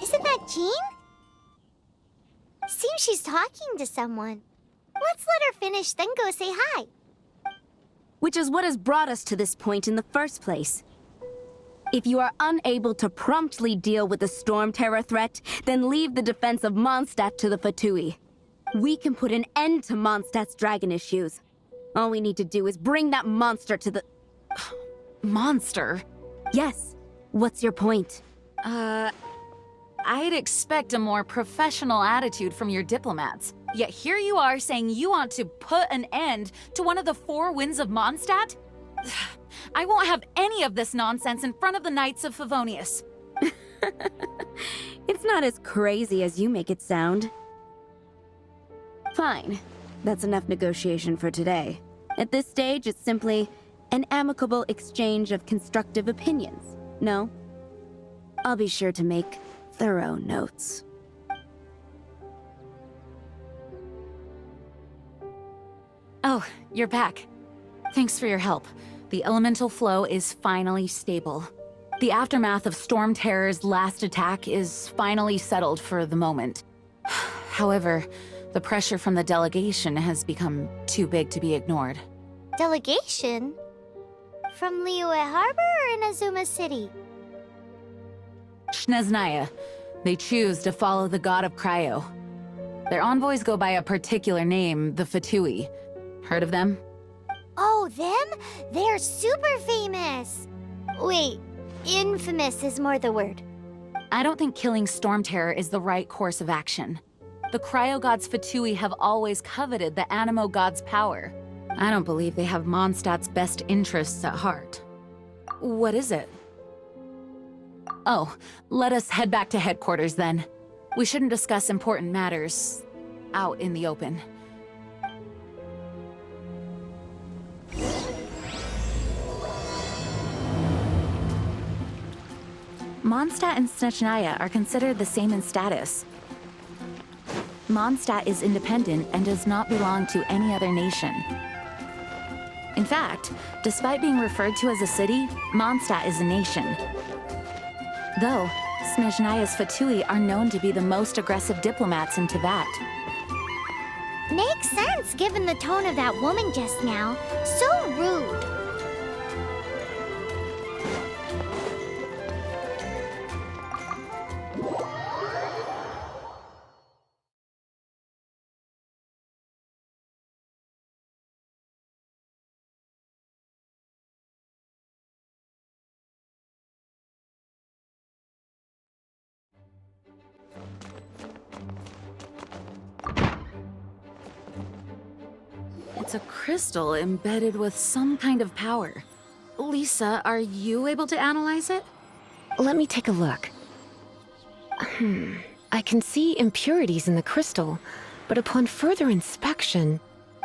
Isn't that Jean? Seems she's talking to someone. Let's let her finish, then go say hi. Which is what has brought us to this point in the first place. If you are unable to promptly deal with the Storm Terror threat, then leave the defense of Mondstadt to the Fatui. We can put an end to Mondstadt's dragon issues. All we need to do is bring that monster to the... Monster? Yes. What's your point? I'd expect a more professional attitude from your diplomats. Yet here you are saying you want to put an end to one of the four winds of Mondstadt? I won't have any of this nonsense in front of the Knights of Favonius. It's not as crazy as you make it sound. Fine. That's enough negotiation for today. At this stage, it's simply an amicable exchange of constructive opinions. No? I'll be sure to make thorough notes. Oh, you're back. Thanks for your help. The elemental flow is finally stable. The aftermath of Storm Terror's last attack is finally settled for the moment. However, the pressure from the delegation has become too big to be ignored. Delegation? From Liyue Harbor or Inazuma City? Snezhnaya. They choose to follow the god of Cryo. Their envoys go by a particular name, the Fatui. Heard of them? Oh, them? They're super famous! Wait, infamous is more the word. I don't think killing Storm Terror is the right course of action. The Cryo God's Fatui have always coveted the Animo God's power. I don't believe they have Mondstadt's best interests at heart. What is it? Oh, let us head back to headquarters then. We shouldn't discuss important matters out in the open. Mondstadt and Snezhnaya are considered the same in status. Mondstadt is independent and does not belong to any other nation. In fact, despite being referred to as a city, Mondstadt is a nation. Though, Snezhnaya's Fatui are known to be the most aggressive diplomats in Teyvat. Makes sense given the tone of that woman just now. So rude. It's a crystal embedded with some kind of power. Lisa, are you able to analyze it? Let me take a look. I can see impurities in the crystal, but upon further inspection...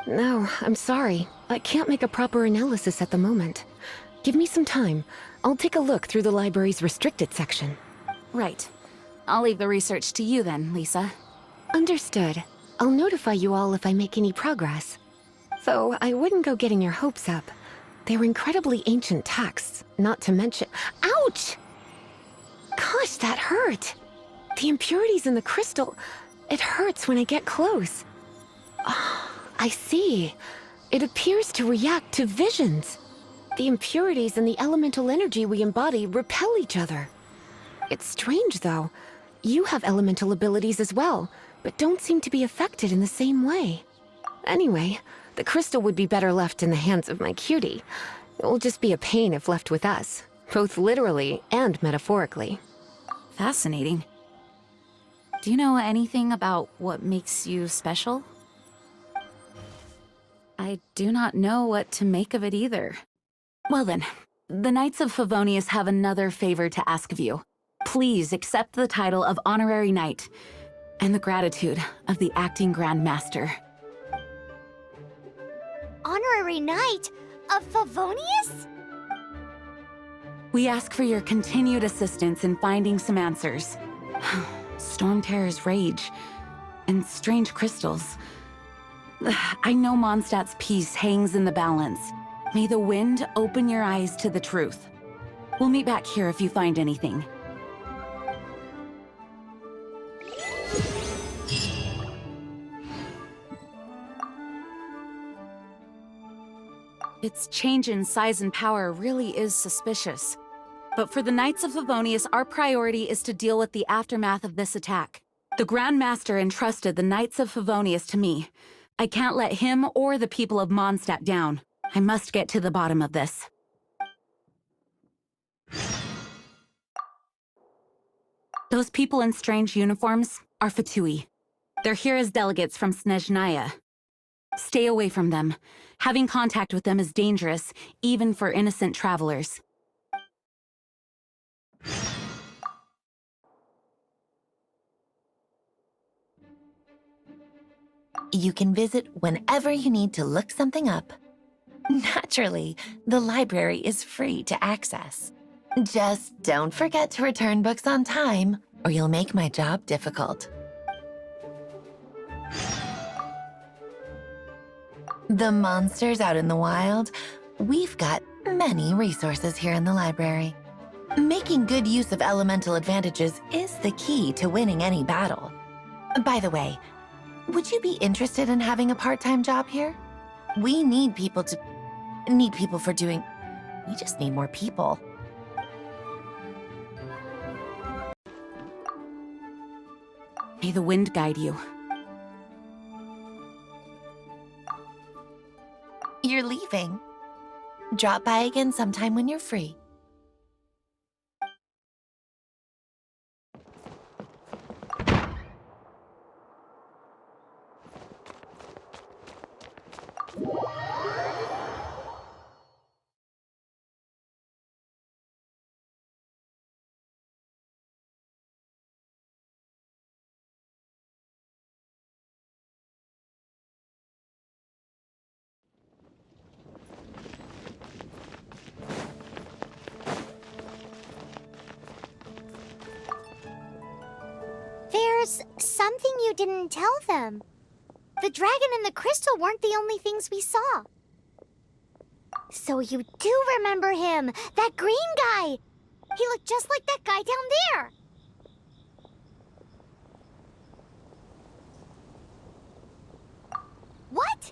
No, I'm sorry. I can't make a proper analysis at the moment. Give me some time. I'll take a look through the library's restricted section. Right. I'll leave the research to you then, Lisa. Understood. I'll notify you all if I make any progress. Though I wouldn't go getting your hopes up. They're incredibly ancient texts, not to mention... Ouch! Gosh, that hurt! The impurities in the crystal... It hurts when I get close. Oh, I see. It appears to react to visions. The impurities and the elemental energy we embody repel each other. It's strange, though. You have elemental abilities as well, but don't seem to be affected in the same way. Anyway... The crystal would be better left in the hands of my cutie. It will just be a pain if left with us, both literally and metaphorically. Fascinating. Do you know anything about what makes you special? I I do not know what to make of it either. Well then, the Knights of Favonius have another favor to ask of you. Please accept the title of Honorary Knight and the gratitude of the Acting Grand Master. Honorary Knight of Favonius? We ask for your continued assistance in finding some answers. Storm Terror's rage and strange crystals. I know Mondstadt's peace hangs in the balance. May the wind open your eyes to the truth. We'll meet back here if you find anything. Its change in size and power really is suspicious. But for the Knights of Favonius, our priority is to deal with the aftermath of this attack. The Grand Master entrusted the Knights of Favonius to me. I can't let him or the people of Mondstadt down. I must get to the bottom of this. Those people in strange uniforms are Fatui. They're here as delegates from Snezhnaya. Stay away from them. Having contact with them is dangerous, even for innocent travelers. You can visit whenever you need to look something up. Naturally, the library is free to access. Just don't forget to return books on time, or you'll make my job difficult. The monsters out in the wild, we've got many resources here in the library. Making good use of elemental advantages is the key to winning any battle. By the way, would you be interested in having a part-time job here? We need people for doing... We just need more people. May the wind guide you. You're leaving. Drop by again sometime when you're free. There's something you didn't tell them. The dragon and the crystal weren't the only things we saw. So you do remember him, that green guy. He looked just like that guy down there. What?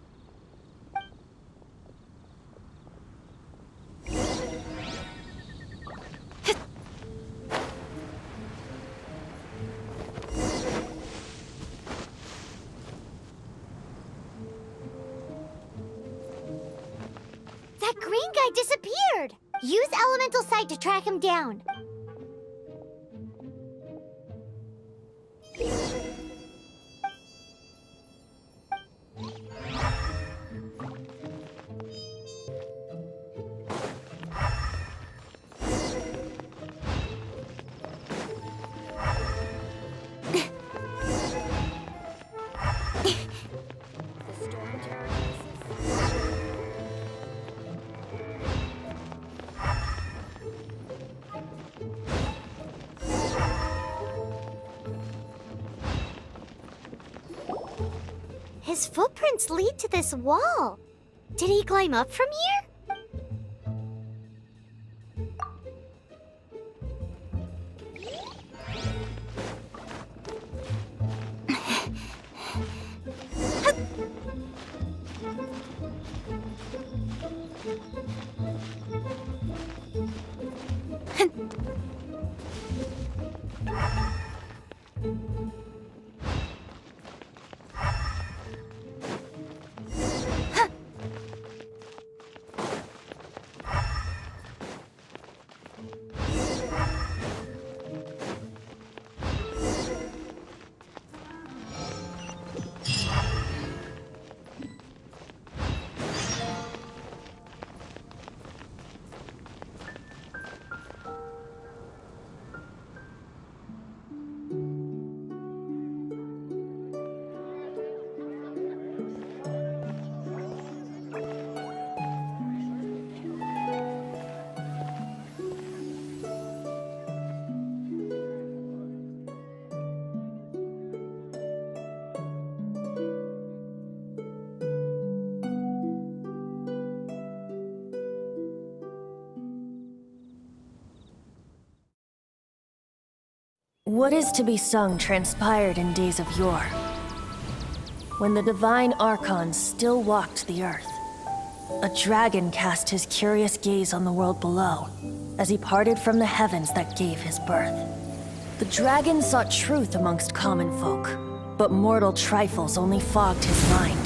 That green guy disappeared! Use Elemental Sight to track him down. His footprints lead to this wall. Did he climb up from here? What is to be sung transpired in days of yore, when the divine Archon still walked the earth. A dragon cast his curious gaze on the world below, as he parted from the heavens that gave his birth. The dragon sought truth amongst common folk, but mortal trifles only fogged his mind.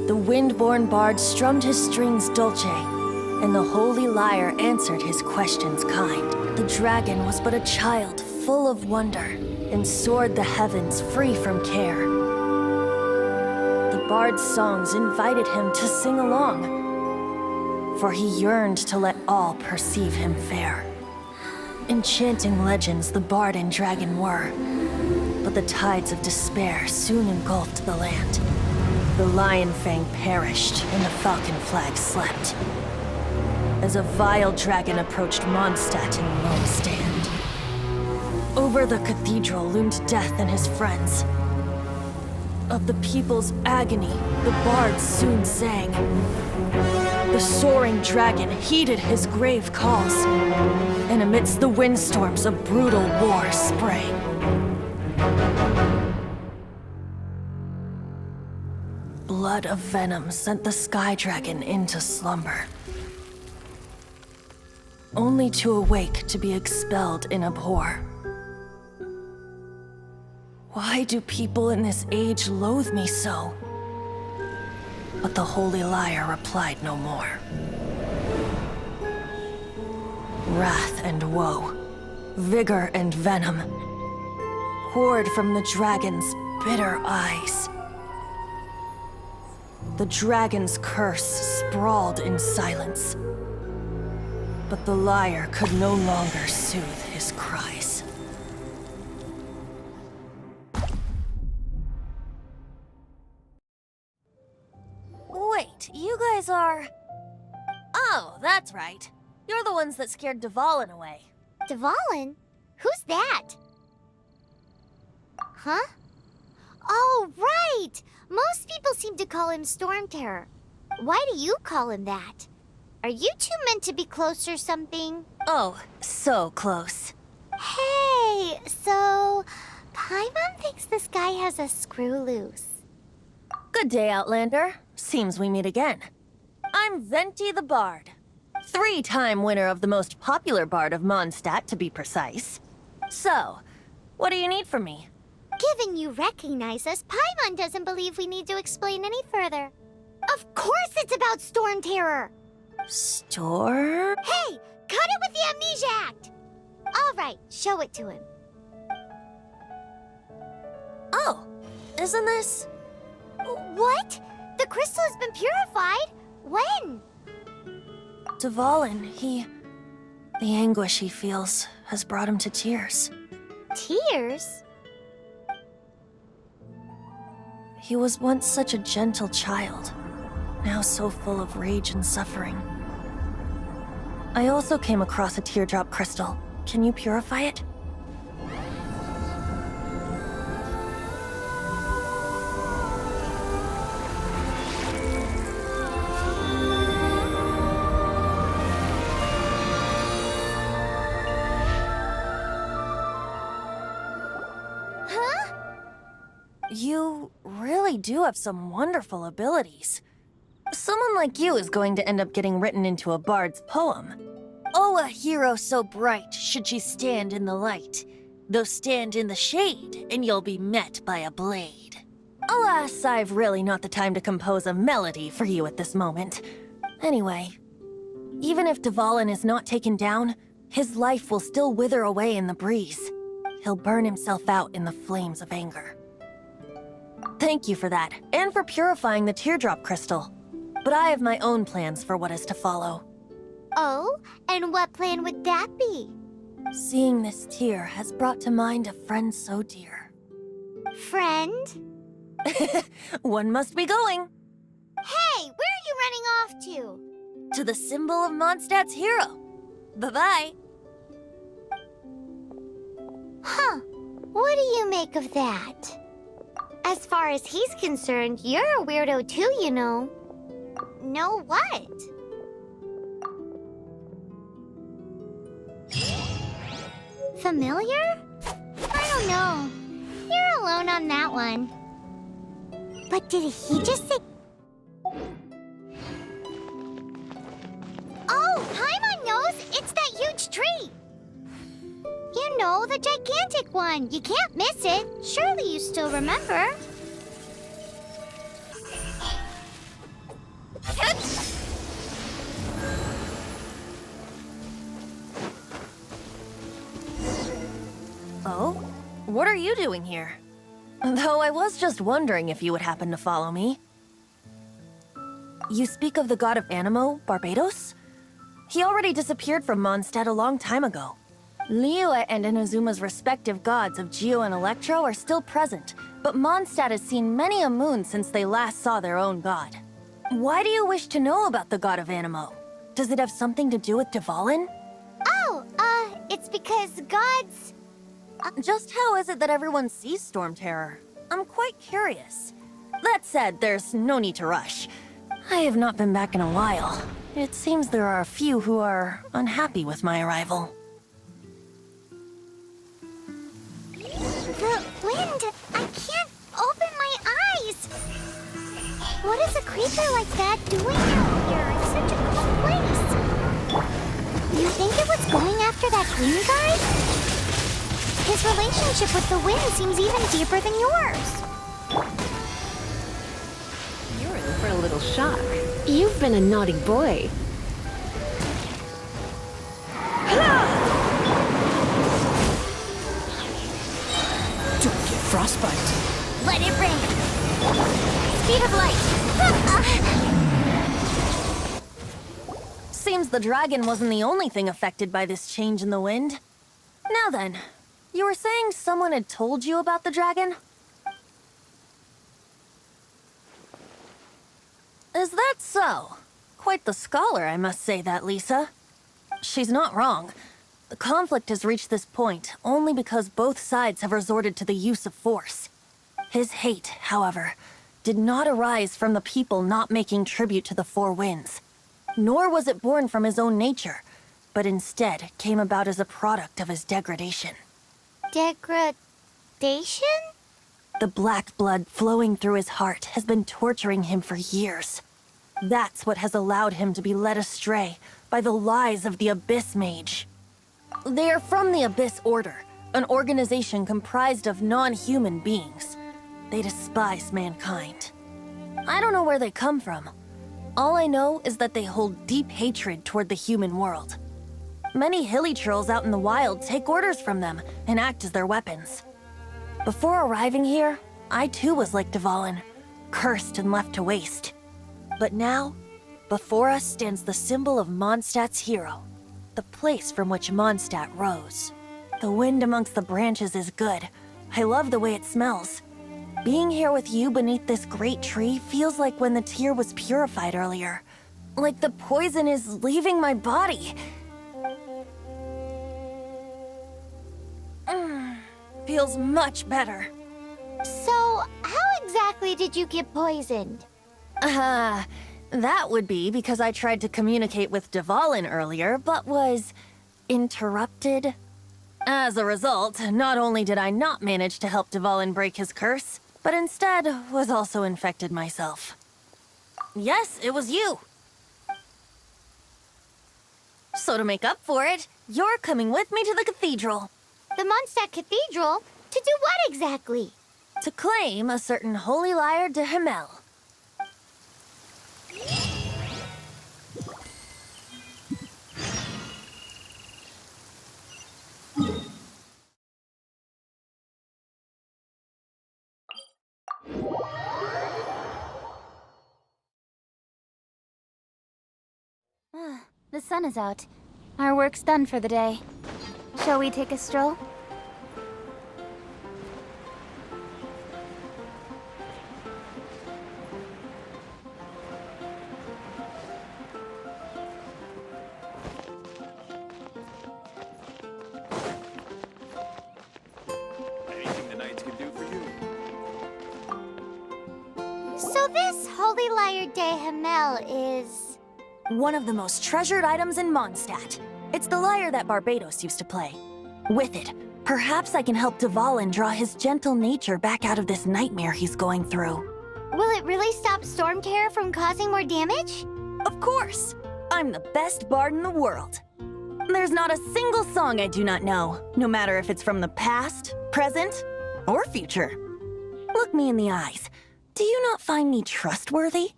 The wind-born bard strummed his strings dulce, and the holy lyre answered his questions kind. The dragon was but a child full of wonder, and soared the heavens free from care. The bard's songs invited him to sing along, for he yearned to let all perceive him fair. Enchanting legends the bard and dragon were, but the tides of despair soon engulfed the land. The lion fang perished, and the falcon flag slept, as a vile dragon approached Mondstadt in lone stand. Over the cathedral loomed death and his friends. Of the people's agony, the bards soon sang. The soaring dragon heeded his grave calls, and amidst the windstorms a brutal war sprang. Blood of venom sent the sky dragon into slumber, only to awake to be expelled in abhor. Why do people in this age loathe me so? But the holy lyre replied no more. Wrath and woe, vigor and venom, poured from the dragon's bitter eyes. The dragon's curse sprawled in silence, but the lyre could no longer soothe his cries. Wait, you guys are... Oh, that's right. You're the ones that scared Dvalin away. Dvalin? Who's that? Huh? Oh, right! Most people seem to call him Storm Terror. Why do you call him that? Are you two meant to be close or something? Oh, so close. Hey, so... Paimon thinks this guy has a screw loose. Good day, Outlander. Seems we meet again. I'm Venti the Bard. 3-time winner of the most popular bard of Mondstadt, to be precise. So, what do you need from me? Given you recognize us, Paimon doesn't believe we need to explain any further. Of course it's about Storm Terror! Storm? Hey, cut it with the Amnesia Act! All right, show it to him. Oh, isn't this... What? The crystal has been purified? When? Dvalin, the anguish he feels has brought him to tears. Tears? He was once such a gentle child, now so full of rage and suffering. I also came across a teardrop crystal. Can you purify it? You really do have some wonderful abilities. Someone like you is going to end up getting written into a bard's poem. Oh, a hero so bright should she stand in the light, though stand in the shade, and you'll be met by a blade. Alas, I've really not the time to compose a melody for you at this moment. Anyway, even if Dvalin is not taken down, his life will still wither away in the breeze. He'll burn himself out in the flames of anger. Thank you for that, and for purifying the teardrop crystal. But I have my own plans for what is to follow. Oh, and what plan would that be? Seeing this tear has brought to mind a friend so dear. Friend? One must be going. Hey, where are you running off to? To the symbol of Mondstadt's hero. Bye-bye. Huh. What do you make of that? As far as he's concerned, you're a weirdo too, you know. Know what? Familiar? I don't know. You're alone on that one. But did he just say... Oh, Paimon knows! It's that huge tree! You know, the gigantic one. You can't miss it. Surely you still remember. Oh? What are you doing here? Though I was just wondering if you would happen to follow me. You speak of the god of Anemo, Barbados? He already disappeared from Mondstadt a long time ago. Liyue and Inazuma's respective gods of Geo and Electro are still present, but Mondstadt has seen many a moon since they last saw their own god. Why do you wish to know about the god of Anemo? Does it have something to do with Dvalin? Oh, it's because gods... Just how is it that everyone sees Storm Terror? I'm quite curious. That said, there's no need to rush. I have not been back in a while. It seems there are a few who are unhappy with my arrival. The wind! I can't open my eyes! What is a creature like that doing out here? It's such a cool place! You think it was going after that green guy? His relationship with the wind seems even deeper than yours. You're in for a little shock. You've been a naughty boy. Don't get frostbite. Let it rain! Speed of light! Seems the dragon wasn't the only thing affected by this change in the wind. Now then, you were saying someone had told you about the dragon? Is that so? Quite the scholar, I must say that, Lisa. She's not wrong. The conflict has reached this point only because both sides have resorted to the use of force. His hate, however, did not arise from the people not making tribute to the Four Winds. Nor was it born from his own nature, but instead came about as a product of his degradation. Degradation? The black blood flowing through his heart has been torturing him for years. That's what has allowed him to be led astray by the lies of the Abyss Mage. They are from the Abyss Order, an organization comprised of non-human beings. They despise mankind. I don't know where they come from. All I know is that they hold deep hatred toward the human world. Many hilly trolls out in the wild take orders from them and act as their weapons. Before arriving here, I too was like Dvalin, cursed and left to waste. But now, before us stands the symbol of Mondstadt's hero, the place from which Mondstadt rose. The wind amongst the branches is good. I love the way it smells. Being here with you beneath this great tree feels like when the tear was purified earlier. Like the poison is leaving my body. Feels much better. So, how exactly did you get poisoned? That would be because I tried to communicate with Dvalin earlier, but was interrupted. As a result, not only did I not manage to help Dvalin break his curse, but instead was also infected myself. Yes, it was you. So to make up for it, you're coming with me to the cathedral. The Mondstadt Cathedral? To do what exactly? To claim a certain holy lyre de Himmel. The sun is out. Our work's done for the day. Shall we take a stroll? Anything the knights can do for you. So this Holy Lyre de Himmel is... One of the most treasured items in Mondstadt. It's the lyre that Barbados used to play. With it, Perhaps I can help Dvalin draw his gentle nature back out of this nightmare he's going through. Will it really stop Storm Terror from causing more damage? Of course! I'm the best bard in the world. There's not a single song I do not know, no matter if it's from the past, present, or future. Look me in the eyes. Do you not find me trustworthy?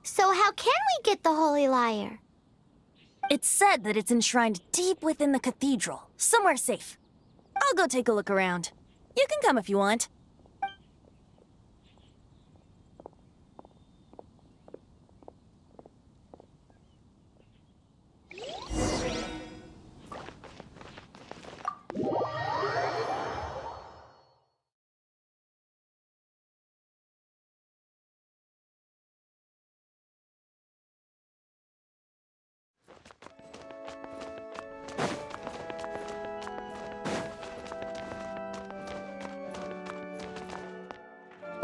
So how can we get the Holy Lyre? It's said that it's enshrined deep within the cathedral, somewhere safe. I'll go take a look around. You can come if you want.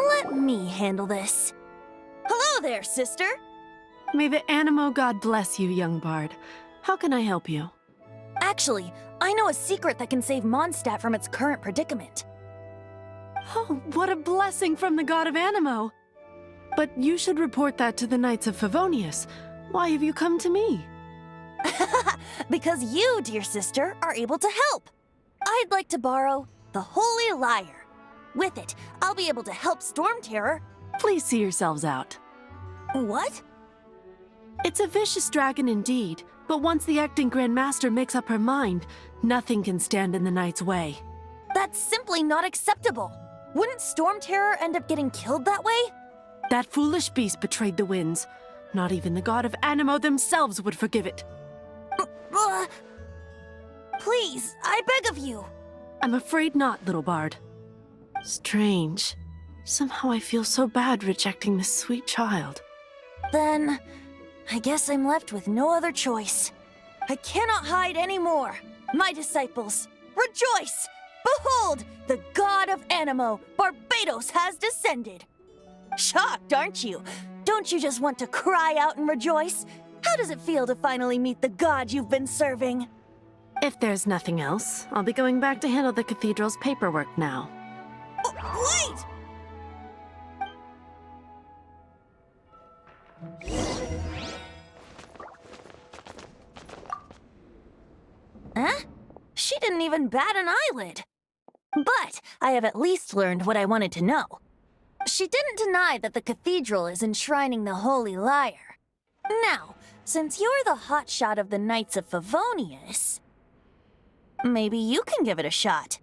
Let me handle this. Hello there, sister! May the Animo God bless you, young bard. How can I help you? Actually, I know a secret that can save Mondstadt from its current predicament. Oh, what a blessing from the God of Animo! But you should report that to the Knights of Favonius. Why have you come to me? Because you, dear sister, are able to help. I'd like to borrow the Holy Lyre. With it, I'll be able to help Storm Terror. Please see yourselves out. What? It's a vicious dragon indeed, but once the acting Grand Master makes up her mind, nothing can stand in the Knight's way. That's simply not acceptable. Wouldn't Storm Terror end up getting killed that way? That foolish beast betrayed the winds. Not even the God of Animo themselves would forgive it. Please, I beg of you. I'm afraid not, little bard. Strange. Somehow I feel so bad rejecting this sweet child. Then, I guess I'm left with no other choice. I cannot hide anymore. My disciples, rejoice! Behold, the God of Animo, Barbados, has descended. Shocked, aren't you? Don't you just want to cry out and rejoice? How does it feel to finally meet the God you've been serving? If there's nothing else, I'll be going back to handle the cathedral's paperwork now. Wait! Huh? She didn't even bat an eyelid. But I have at least learned what I wanted to know. She didn't deny that the cathedral is enshrining the Holy Lyre. Now, since you're the hotshot of the Knights of Favonius, maybe you can give it a shot.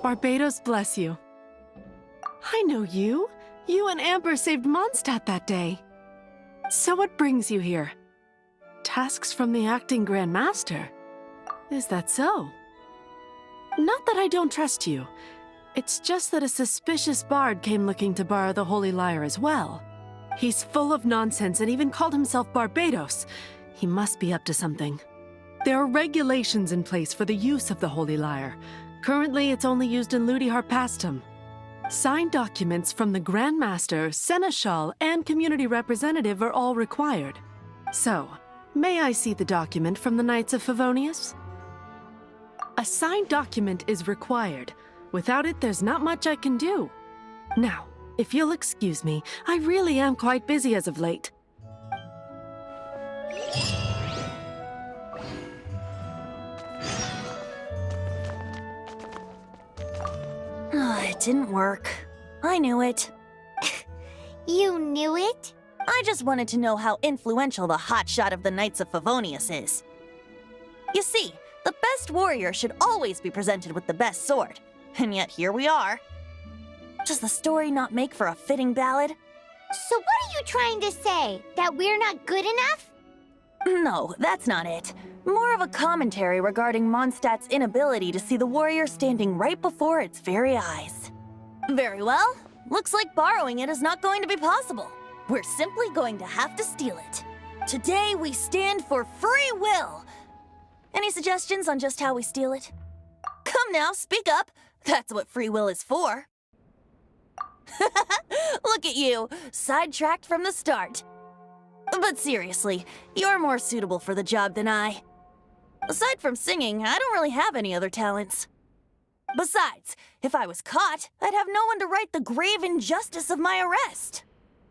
Barbados bless you. I know you. You and Amber saved Mondstadt that day. So what brings you here? Tasks from the acting Grand Master. Is that so? Not that I don't trust you. It's just that a suspicious bard came looking to borrow the Holy Lyre as well. He's full of nonsense and even called himself Barbados. He must be up to something. There are regulations in place for the use of the Holy Lyre. Currently, it's only used in Ludi Harpastum. Signed documents from the Grand Master, Seneschal, and Community Representative are all required. So, may I see the document from the Knights of Favonius? A signed document is required. Without it, there's not much I can do. Now, if you'll excuse me, I really am quite busy as of late. It didn't work. I knew it. You knew it? I just wanted to know how influential the hotshot of the Knights of Favonius is. You see, the best warrior should always be presented with the best sword. And yet here we are. Does the story not make for a fitting ballad? So what are you trying to say? That we're not good enough? No, that's not it. More of a commentary regarding Mondstadt's inability to see the warrior standing right before its very eyes. Very well. Looks like borrowing it is not going to be possible. We're simply going to have to steal it. Today we stand for free will. Any suggestions on just how we steal it? Come now, speak up. That's what free will is for. Look at you, sidetracked from the start. But seriously, you're more suitable for the job than I. Aside from singing, I don't really have any other talents. Besides, if I was caught, I'd have no one to right the grave injustice of my arrest.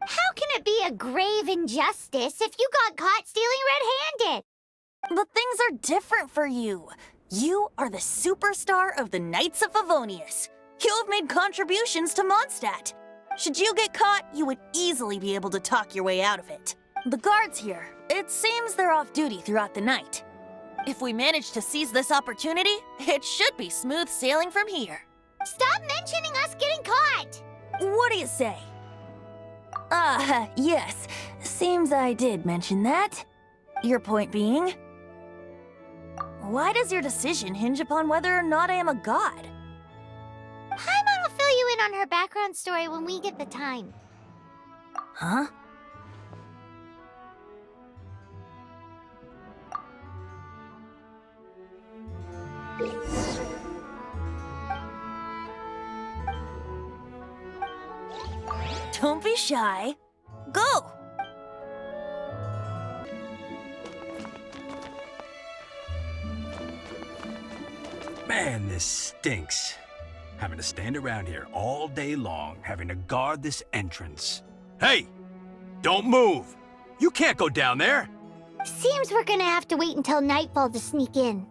How can it be a grave injustice if you got caught stealing red-handed? But things are different for you. You are the superstar of the Knights of Favonius. You have made contributions to Mondstadt. Should you get caught, you would easily be able to talk your way out of it. The guards here, it seems they're off duty throughout the night. If we manage to seize this opportunity, it should be smooth sailing from here. Stop mentioning us getting caught! What do you say? Yes. Seems I did mention that. Your point being? Why does your decision hinge upon whether or not I am a god? Paimon will fill you in on her background story when we get the time. Huh? Don't be shy. Go! Man, this stinks. Having to stand around here all day long, having to guard this entrance. Hey! Don't move! You can't go down there! Seems we're gonna have to wait until nightfall to sneak in.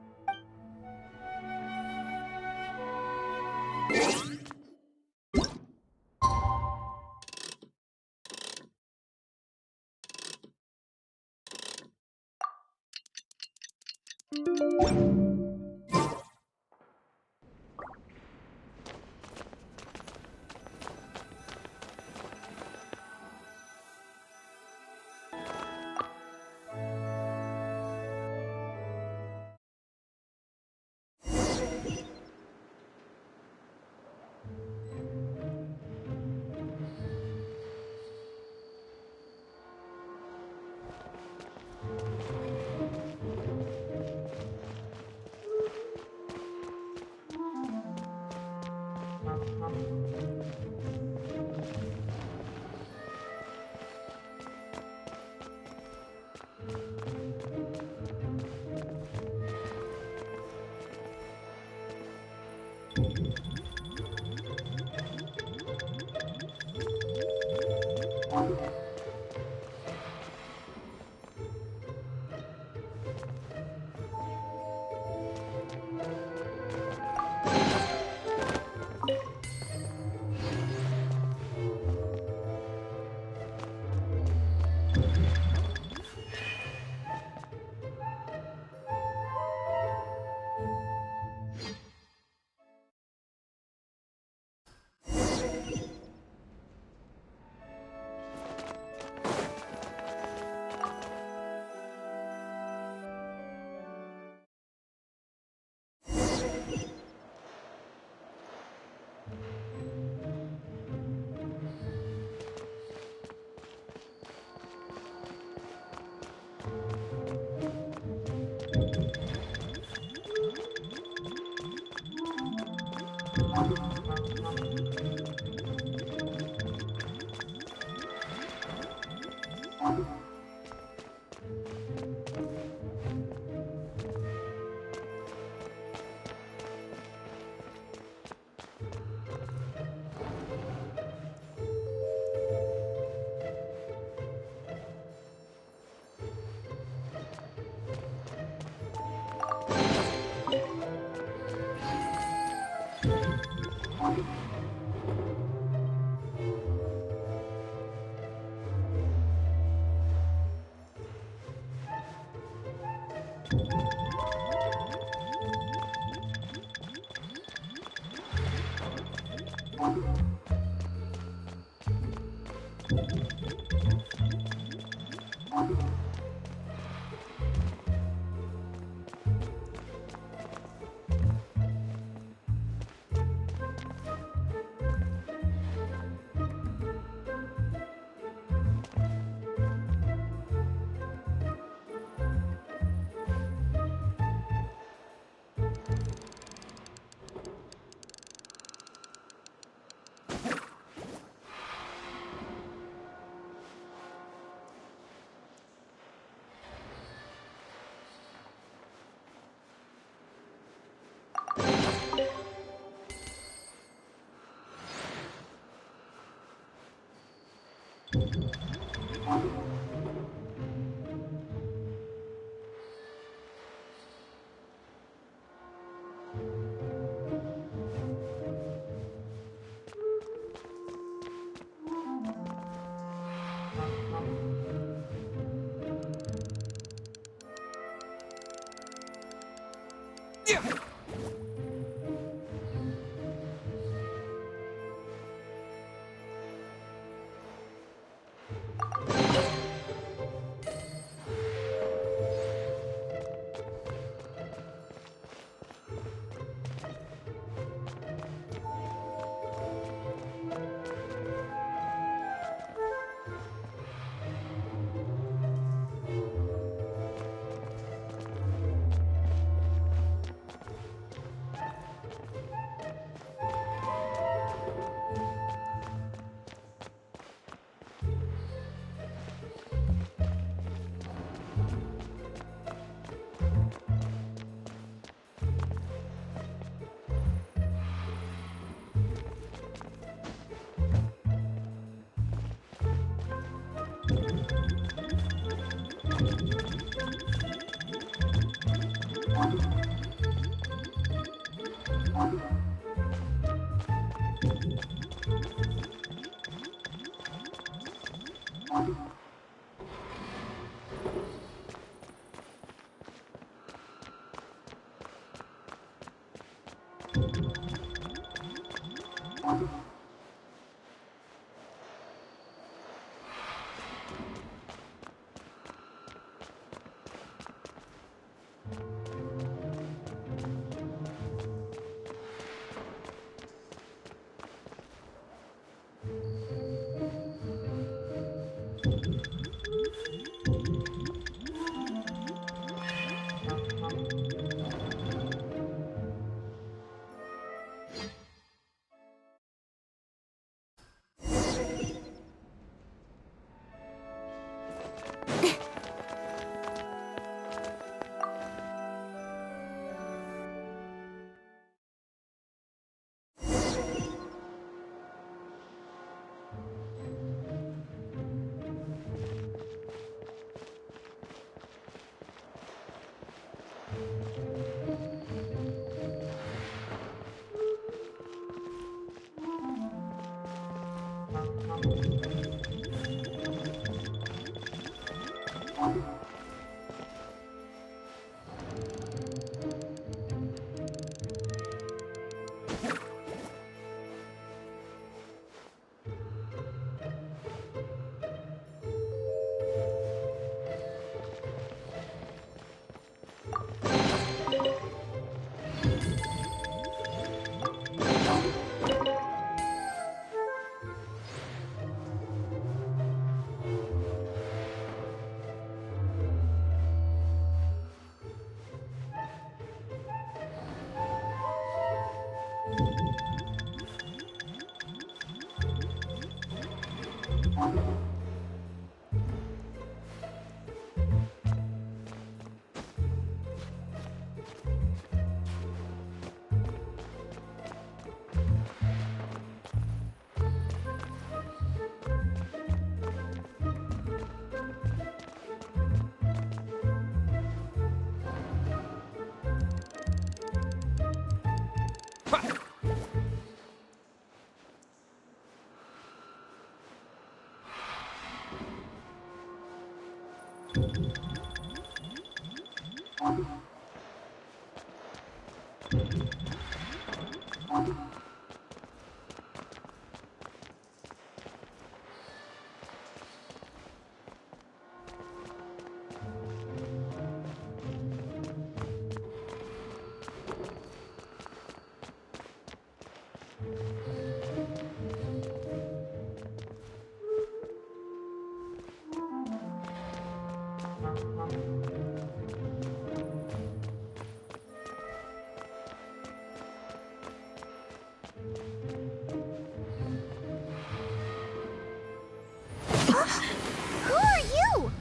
Who are you?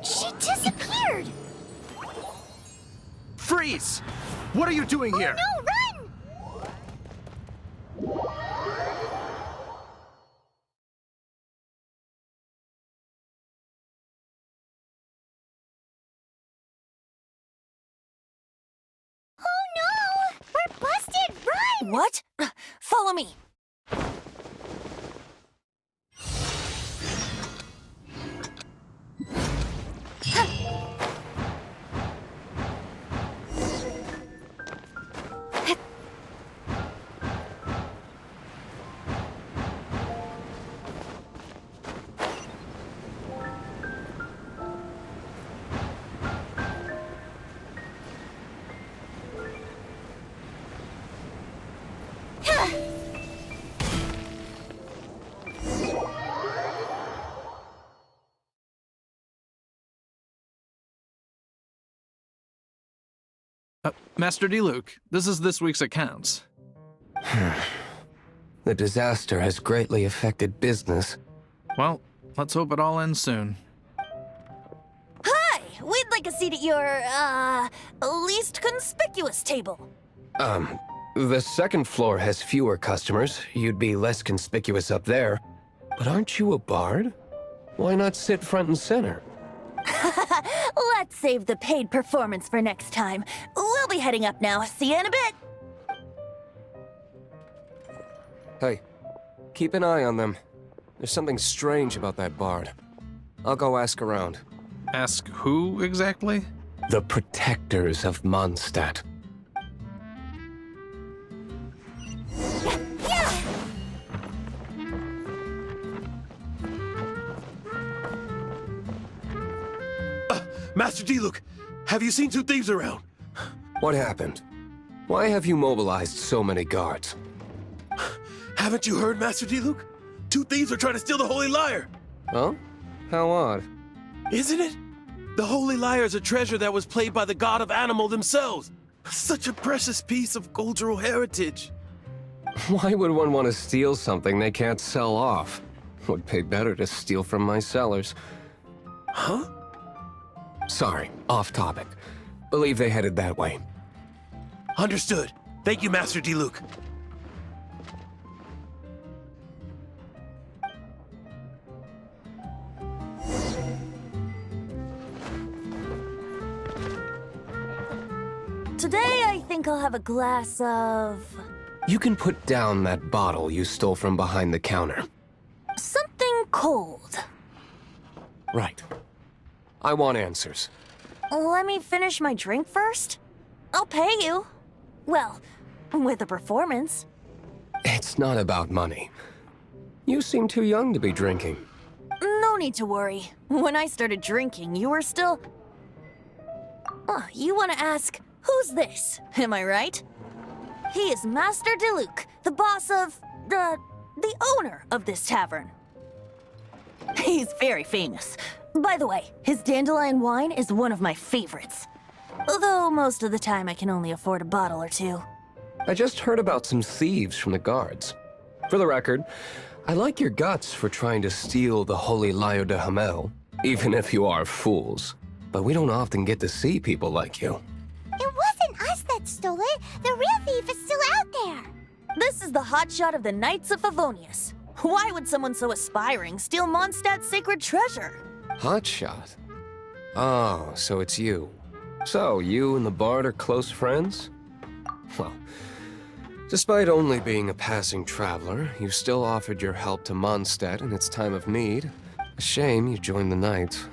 She disappeared! Freeze! What are you doing here? No, run! Oh no! We're busted! Run! What? Follow me. Master Diluc, this is this week's accounts. The disaster has greatly affected business. Well, let's hope it all ends soon. Hi! We'd like a seat at your, least conspicuous table. The second floor has fewer customers. You'd be less conspicuous up there. But aren't you a bard? Why not sit front and center? Let's save the paid performance for next time. We'll be heading up now. See you in a bit. Hey, keep an eye on them. There's something strange about that bard. I'll go ask around. Ask who exactly? The protectors of Mondstadt. Master Diluc, have you seen two thieves around? What happened? Why have you mobilized so many guards? Haven't you heard, Master Diluc? Two thieves are trying to steal the Holy Lyre. Huh? How odd. Isn't it? The Holy Lyre is a treasure that was played by the god of animal themselves. Such a precious piece of cultural heritage. Why would one want to steal something they can't sell off? Would pay better to steal from my sellers. Huh? Sorry, off topic. Believe they headed that way. Understood. Thank you, Master Diluc. Today, I think I'll have a glass of... You can put down that bottle you stole from behind the counter. something cold. Right. I want answers. Let me finish my drink first. I'll pay you. Well, with a performance. It's not about money. You seem too young to be drinking. No need to worry. When I started drinking, you were still... you want to ask, who's this? Am I right? He is Master Diluc, the boss of... the owner of this tavern. He's very famous. By the way, his dandelion wine is one of my favorites. Although most of the time I can only afford a bottle or two. I just heard about some thieves from the guards. For the record, I like your guts for trying to steal the Holy Lyre de Hamel, even if you are fools. But we don't often get to see people like you. It wasn't us that stole it. The real thief is still out there. This is the hotshot of the Knights of Favonius. Why would someone so aspiring steal Mondstadt's sacred treasure? Hotshot? Oh, so it's you. So, you and the Bard are close friends? Well, despite only being a passing traveler, you still offered your help to Mondstadt in its time of need. A shame you joined the Knights.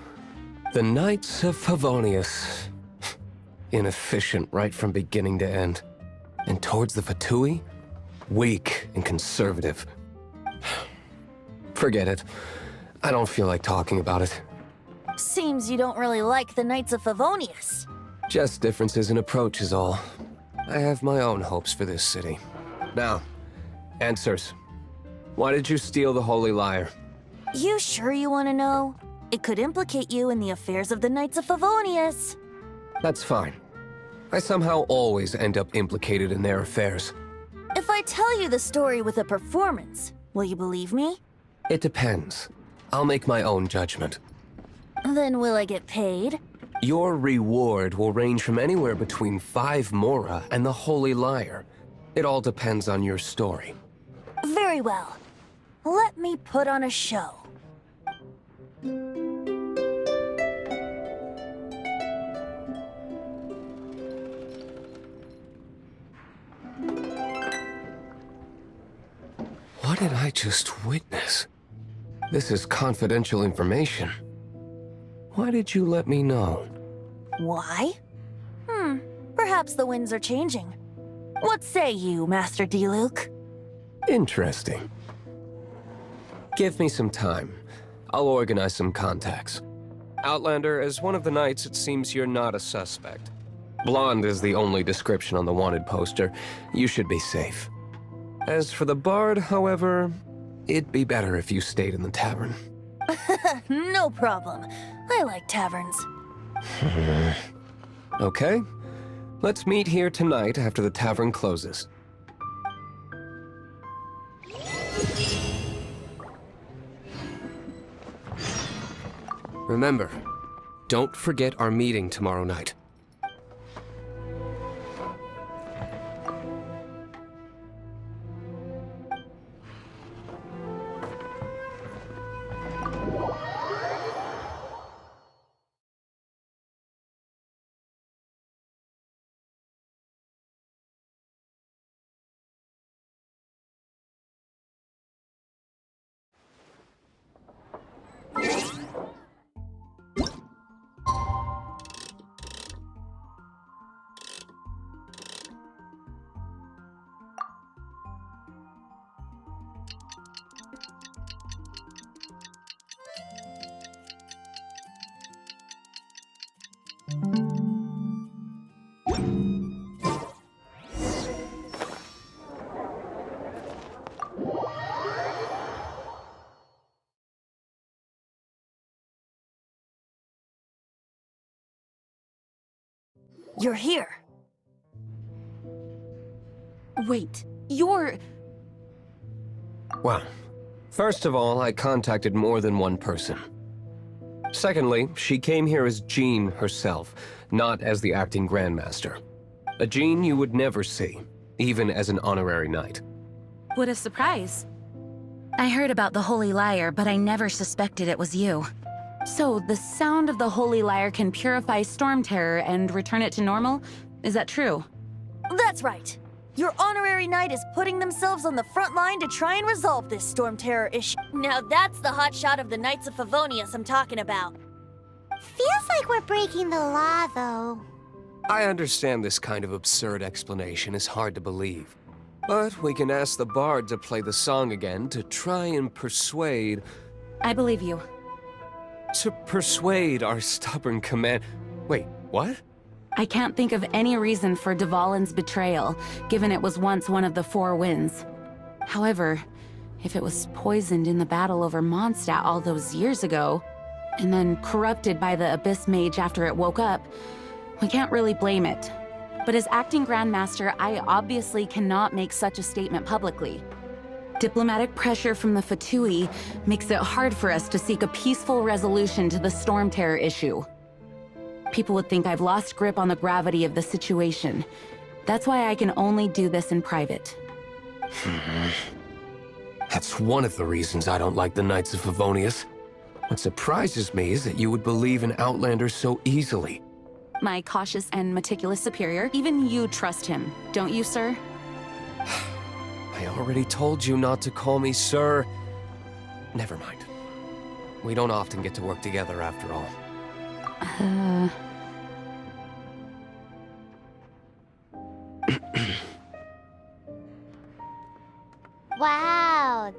The Knights of Favonius. Inefficient right from beginning to end. And towards the Fatui? Weak and conservative. Forget it. I don't feel like talking about it. Seems you don't really like the Knights of Favonius. Just differences in approach is all. I have my own hopes for this city. Now, answers. Why did you steal the Holy Lyre? You sure you want to know? It could implicate you in the affairs of the Knights of Favonius. That's fine. I somehow always end up implicated in their affairs. If I tell you the story with a performance, will you believe me? It depends. I'll make my own judgment. Then will I get paid? Your reward will range from anywhere between 5 Mora and the Holy Lyre. It all depends on your story. Very well. Let me put on a show. What did I just witness? This is confidential information. Why did you let me know? Why? Perhaps the winds are changing. What say you, Master Diluc? Interesting. Give me some time. I'll organize some contacts. Outlander, as one of the knights, it seems you're not a suspect. Blonde is the only description on the wanted poster. You should be safe. As for the Bard, however, it'd be better if you stayed in the tavern. No problem. I like taverns. Okay. Let's meet here tonight after the tavern closes. Remember, don't forget our meeting tomorrow night. You're here. Wait, you're... Well, first of all, I contacted more than one person. Secondly, she came here as Jean herself, not as the acting Grandmaster. A Jean you would never see, even as an honorary knight. What a surprise. I heard about the Holy Lyre, but I never suspected it was you. So, the sound of the Holy Lyre can purify Storm Terror and return it to normal? Is that true? That's right. Your honorary knight is putting themselves on the front line to try and resolve this Storm Terror issue. Now that's the hotshot of the Knights of Favonius I'm talking about. Feels like we're breaking the law, though. I understand this kind of absurd explanation is hard to believe. But we can ask the bard to play the song again to try and persuade... I believe you. To persuade our stubborn command... Wait, what? I can't think of any reason for Dvalin's betrayal, given it was once one of the Four Winds. However, if it was poisoned in the battle over Mondstadt all those years ago, and then corrupted by the Abyss Mage after it woke up, we can't really blame it. But as acting Grandmaster, I obviously cannot make such a statement publicly. Diplomatic pressure from the Fatui makes it hard for us to seek a peaceful resolution to the Storm Terror issue. People would think I've lost grip on the gravity of the situation. That's why I can only do this in private. That's one of the reasons I don't like the Knights of Favonius. What surprises me is that you would believe in Outlanders so easily. My cautious and meticulous superior, even you trust him, don't you, sir? I already told you not to call me sir. Never mind. We don't often get to work together after all. Wow,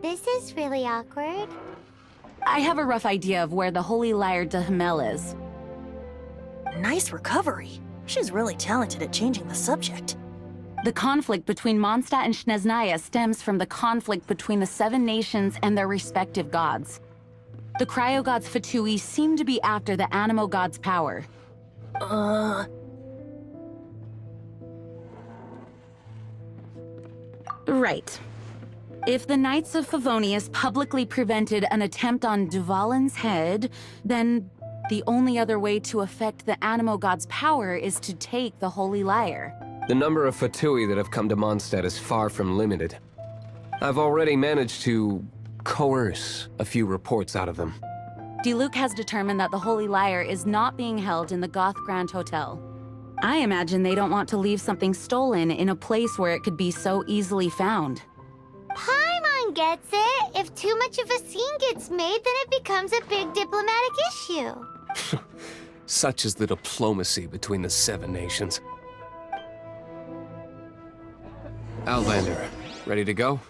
this is really awkward. I have a rough idea of where the Holy Lyre de Himmel is. Nice recovery. She's really talented at changing the subject. The conflict between Mondstadt and Snezhnaya stems from the conflict between the Seven Nations and their respective gods. The Cryo Gods Fatui seem to be after the Animo God's power. Right. If the Knights of Favonius publicly prevented an attempt on Dvalin's head, then the only other way to affect the Animo God's power is to take the Holy Lyre. The number of Fatui that have come to Mondstadt is far from limited. I've already managed to coerce a few reports out of them. Diluc has determined that the Holy Lyre is not being held in the Goth Grand Hotel. I imagine they don't want to leave something stolen in a place where it could be so easily found. Paimon gets it. If too much of a scene gets made, then it becomes a big diplomatic issue. Such is the diplomacy between the Seven Nations. Outlander, ready to go?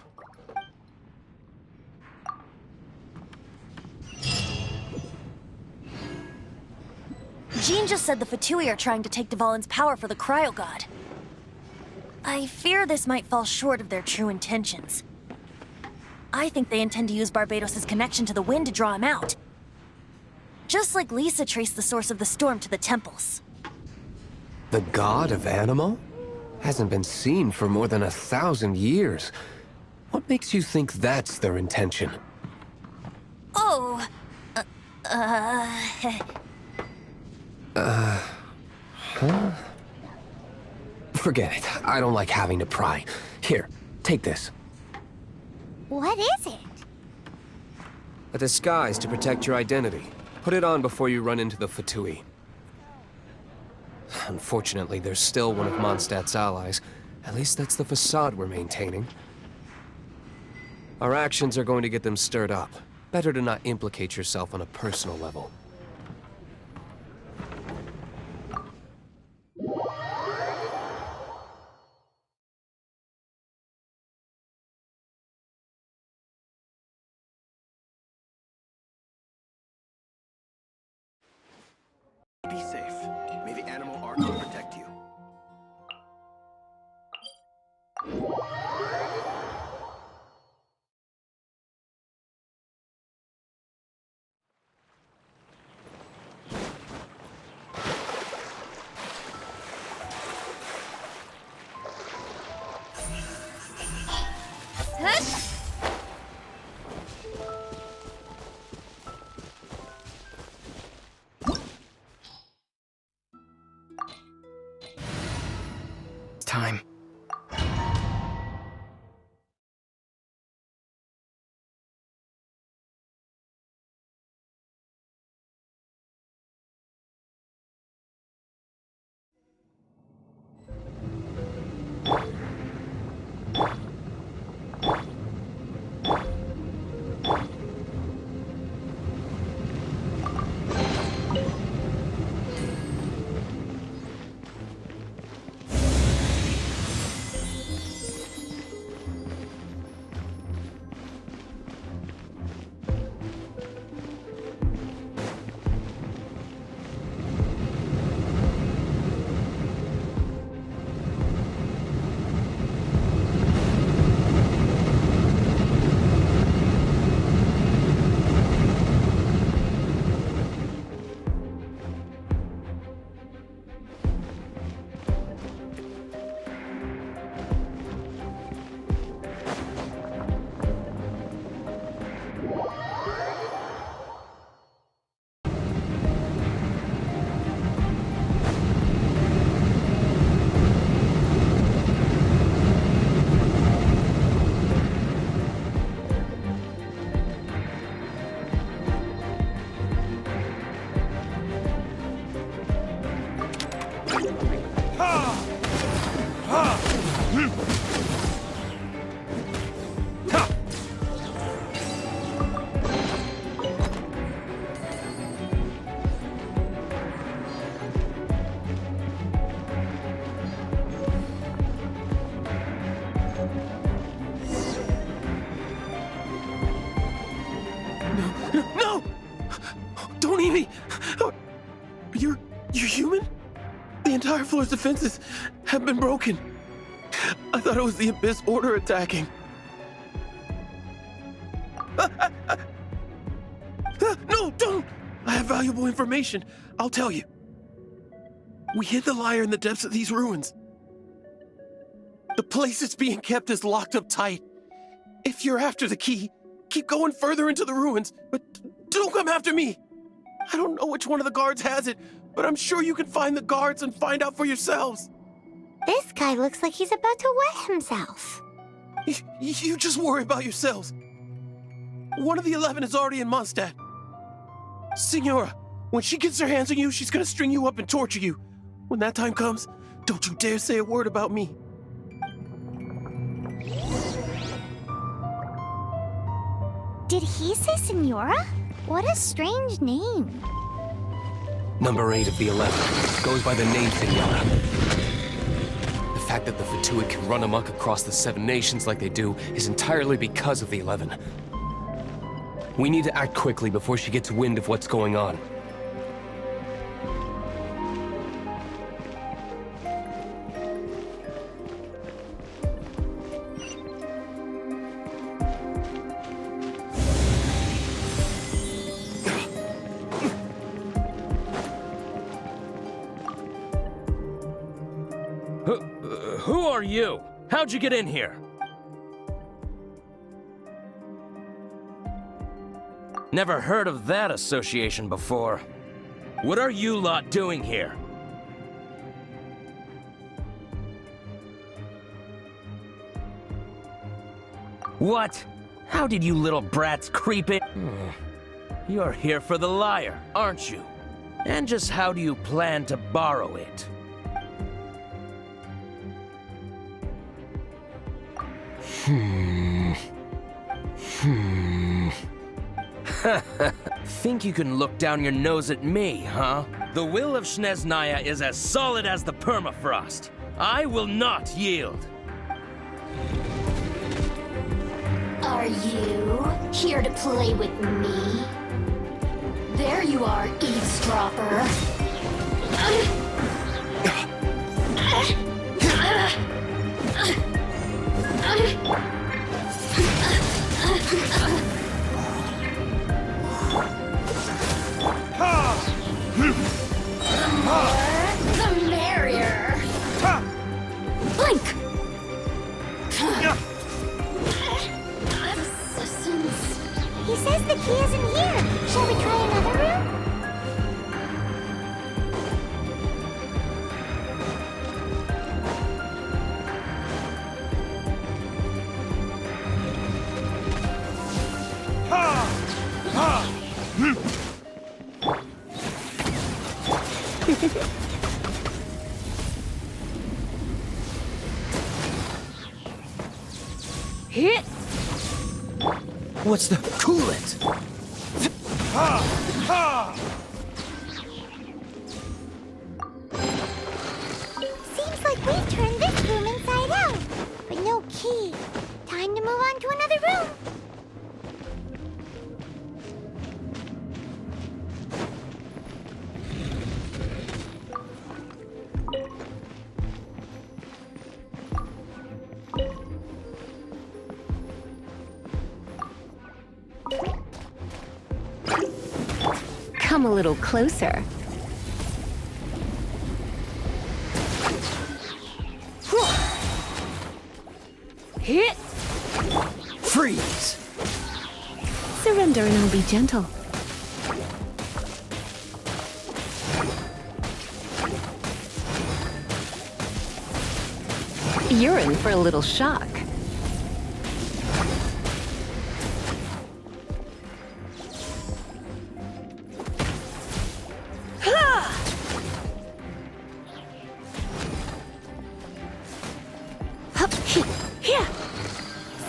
Jean just said the Fatui are trying to take Dvalin's power for the Cryo God. I fear this might fall short of their true intentions. I think they intend to use Barbados' connection to the wind to draw him out. Just like Lisa traced the source of the storm to the temples. The god of Animo? Hasn't been seen for more than 1,000 years. What makes you think that's their intention? Oh, Forget it. I don't like having to pry. Here, take this. What is it? A disguise to protect your identity. Put it on before you run into the Fatui. Unfortunately, there's still one of Mondstadt's allies. At least that's the facade we're maintaining. Our actions are going to get them stirred up. Better to not implicate yourself on a personal level. Be safe. May the animal Archon protect you. It's time. No! Don't eat me! You're human? The entire floor's defenses have been broken. I thought it was the Abyss Order attacking. No, don't! I have valuable information. I'll tell you. We hid the lyre in the depths of these ruins. The place it's being kept is locked up tight. If you're after the key, keep going further into the ruins, but don't come after me. I don't know which one of the guards has it, but I'm sure you can find the guards and find out for yourselves. This guy looks like he's about to wet himself. You just worry about yourselves. One of the 11 is already in Mondstadt. Signora, when she gets her hands on you, she's gonna string you up and torture you. When that time comes, don't you dare say a word about me. Did he say Senora? What a strange name. Number 8 of the 11 goes by the name Senora. The fact that the Fatui can run amok across the 7 nations like they do is entirely because of the 11. We need to act quickly before she gets wind of what's going on. Who are you? How'd you get in here? Never heard of that association before. What are you lot doing here? What? How did you little brats creep in? You're here for the lyre, aren't you? And just how do you plan to borrow it? Think you can look down your nose at me, huh? The will of Snezhnaya is as solid as the permafrost. I will not yield. Are you here to play with me? There you are, eavesdropper. The merrier. Blink! says the key isn't here. Shall we try another room? Hit! What's the... Cool it! Seems like we've turned this room inside out, but no key. Time to move on to another room. Come a little closer. Hit! Freeze! Surrender and I'll be gentle. You're in for a little shock.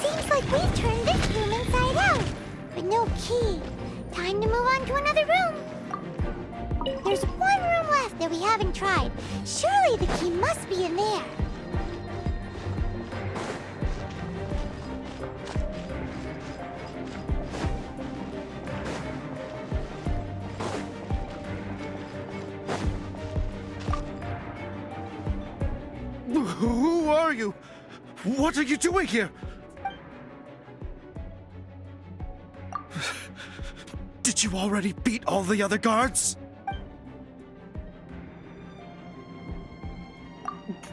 Seems like we've turned this room inside out, but no key. Time to move on to another room. There's one room left that we haven't tried. Surely the key must be in there. Who are you? What are you doing here? Did you already beat all the other guards?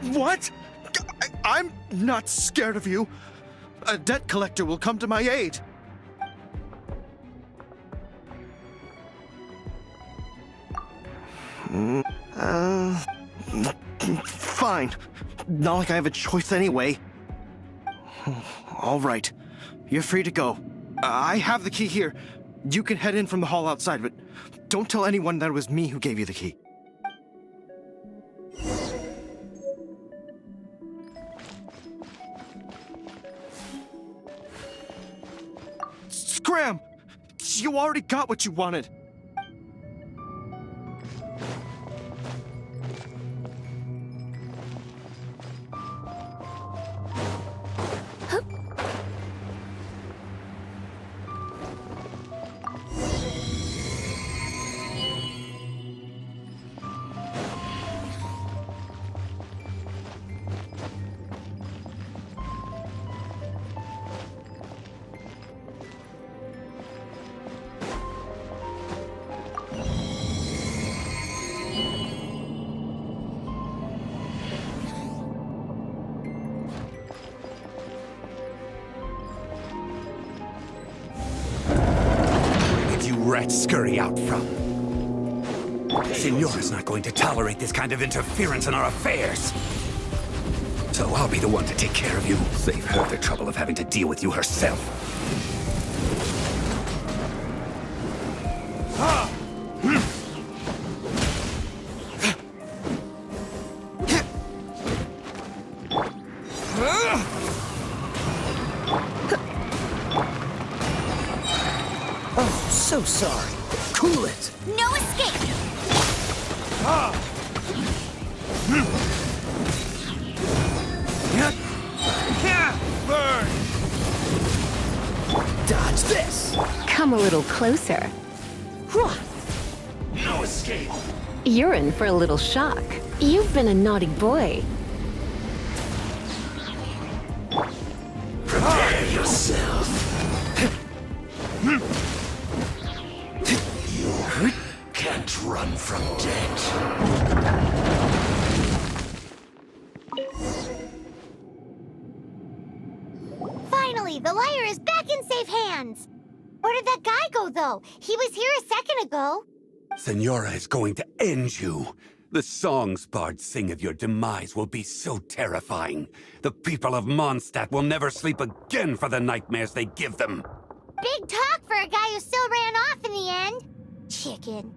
What? I'm not scared of you. A debt collector will come to my aid. Fine. Not like I have a choice anyway. All right. You're free to go. I have the key here. You can head in from the hall outside, but don't tell anyone that it was me who gave you the key. Scram! You already got what you wanted. Rats scurry out from. Senor is not going to tolerate this kind of interference in our affairs. So I'll be the one to take care of you. Save her the trouble of having to deal with you herself. So sorry. Cool it. No escape! Burn! Dodge this. Come a little closer. No escape! You're in for a little shock. You've been a naughty boy. Prepare yourself. You can't run from death. Finally, the liar is back in safe hands. Or Where did that guy go, though? He was here a second ago. Senora is going to end you. The songs bards sing of your demise will be so terrifying. The people of Mondstadt will never sleep again for the nightmares they give them. Big talk for a guy who still ran off in the end. Chicken.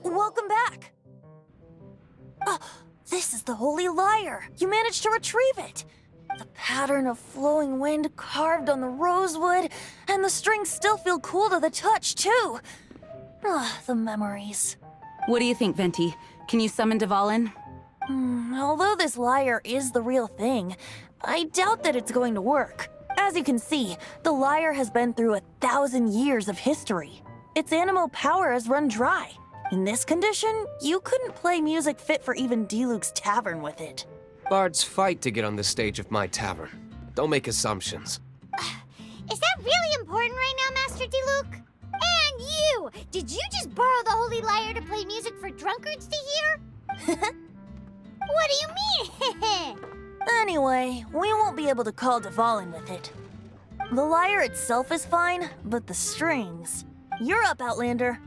Welcome back! This is the Holy Lyre! You managed to retrieve it! The pattern of flowing wind carved on the rosewood, and the strings still feel cool to the touch, too! The memories. What do you think, Venti? Can you summon Dvalin? Although this lyre is the real thing, I doubt that it's going to work. As you can see, the lyre has been through 1,000 years of history. Its animal power has run dry. In this condition, you couldn't play music fit for even Diluc's tavern with it. Bards fight to get on the stage of my tavern. Don't make assumptions. Is that really important right now, Master Diluc? And you! Did you just borrow the Holy Lyre to play music for drunkards to hear? What do you mean? Anyway, we won't be able to call Dvalin with it. The lyre itself is fine, but the strings... You're up, Outlander.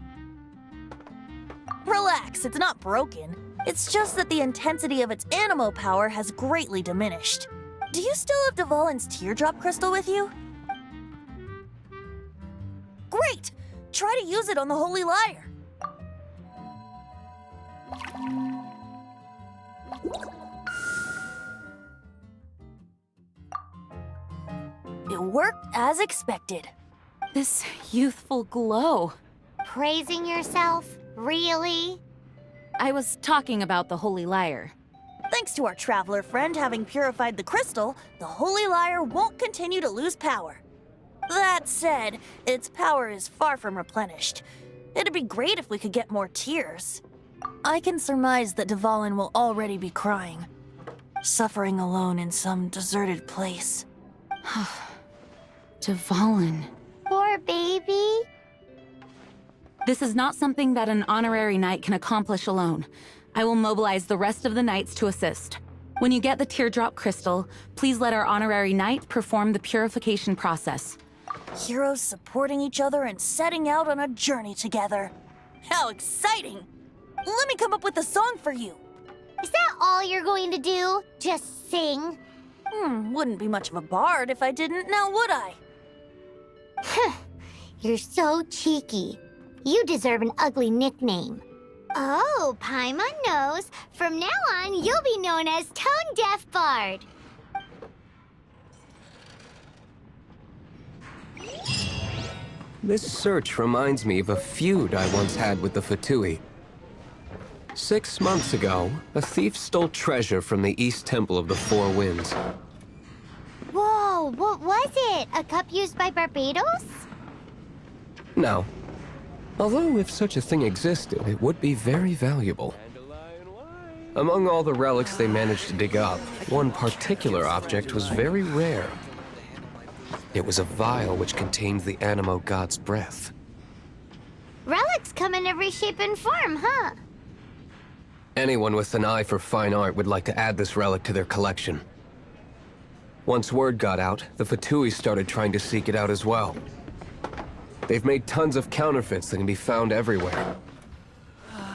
Relax, it's not broken. It's just that the intensity of its animo power has greatly diminished. Do you still have Dvalin's teardrop crystal with you? Great! Try to use it on the Holy Lyre. It worked as expected. This youthful glow. Praising yourself? Really? I was talking about the Holy Lyre. Thanks to our traveler friend having purified the crystal, the Holy Lyre won't continue to lose power. That said, its power is far from replenished. It'd be great if we could get more tears. I can surmise that Dvalin will already be crying, suffering alone in some deserted place. Dvalin. Poor baby. This is not something that an honorary knight can accomplish alone. I will mobilize the rest of the knights to assist. When you get the teardrop crystal, please let our honorary knight perform the purification process. Heroes supporting each other and setting out on a journey together. How exciting! Let me come up with a song for you. Is that all you're going to do? Just sing? Wouldn't be much of a bard if I didn't, now would I? You're so cheeky. You deserve an ugly nickname. Oh, Paimon knows. From now on, you'll be known as Tone Deaf Bard. This search reminds me of a feud I once had with the Fatui. 6 months ago, a thief stole treasure from the East Temple of the Four Winds. Whoa, what was it? A cup used by Barbados? No. Although if such a thing existed, it would be very valuable. Among all the relics they managed to dig up, one particular object was very rare. It was a vial which contained the Animo God's breath. Relics come in every shape and form, huh? Anyone with an eye for fine art would like to add this relic to their collection. Once word got out, the Fatui started trying to seek it out as well. They've made tons of counterfeits that can be found everywhere.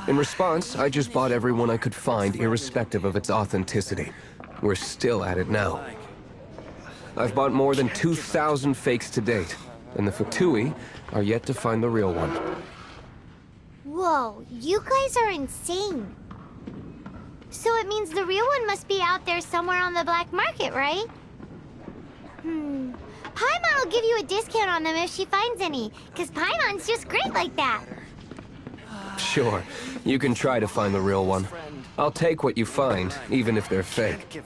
In response, I just bought every one I could find, irrespective of its authenticity. We're still at it now. I've bought more than 2,000 fakes to date, and the Fatui are yet to find the real one. Whoa, you guys are insane. So it means the real one must be out there somewhere on the black market, right? Paimon will give you a discount on them if she finds any, because Paimon's just great like that. Sure, you can try to find the real one. I'll take what you find, even if they're fake.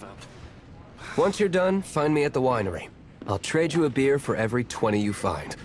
Once you're done, find me at the winery. I'll trade you a beer for every 20 you find.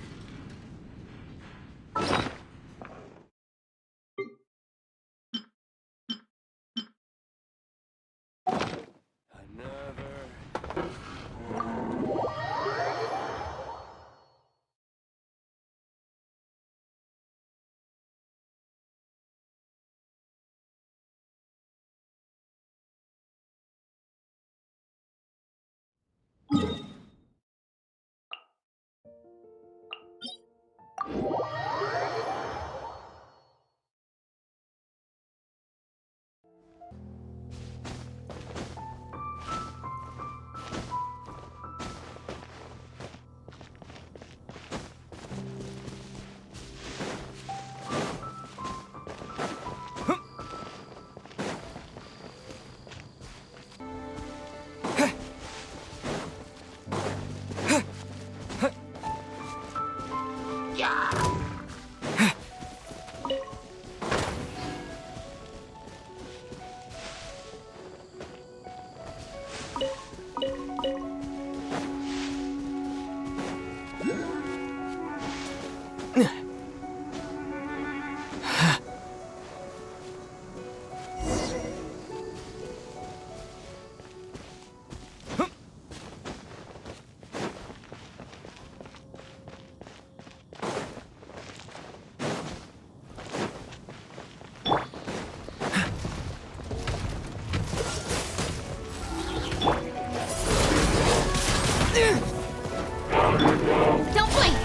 Don't blink!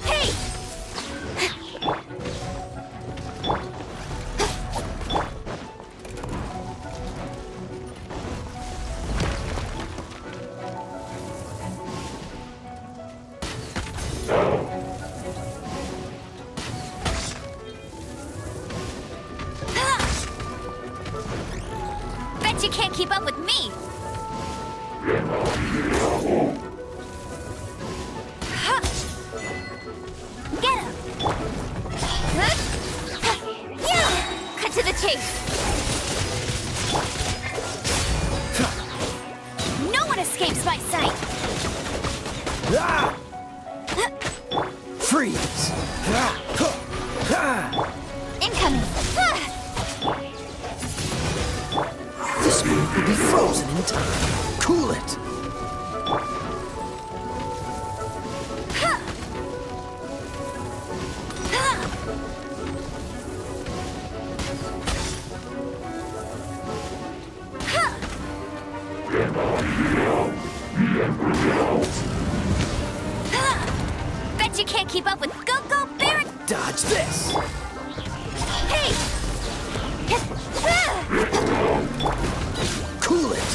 Hey! Bet you can't keep up with me! Get him! Cut to the chase! No one escapes my sight! Freeze! Incoming! This move will be frozen in time. Cool it! Bet you can't keep up with Go-Go Baron! Dodge this! Hey! Cool it!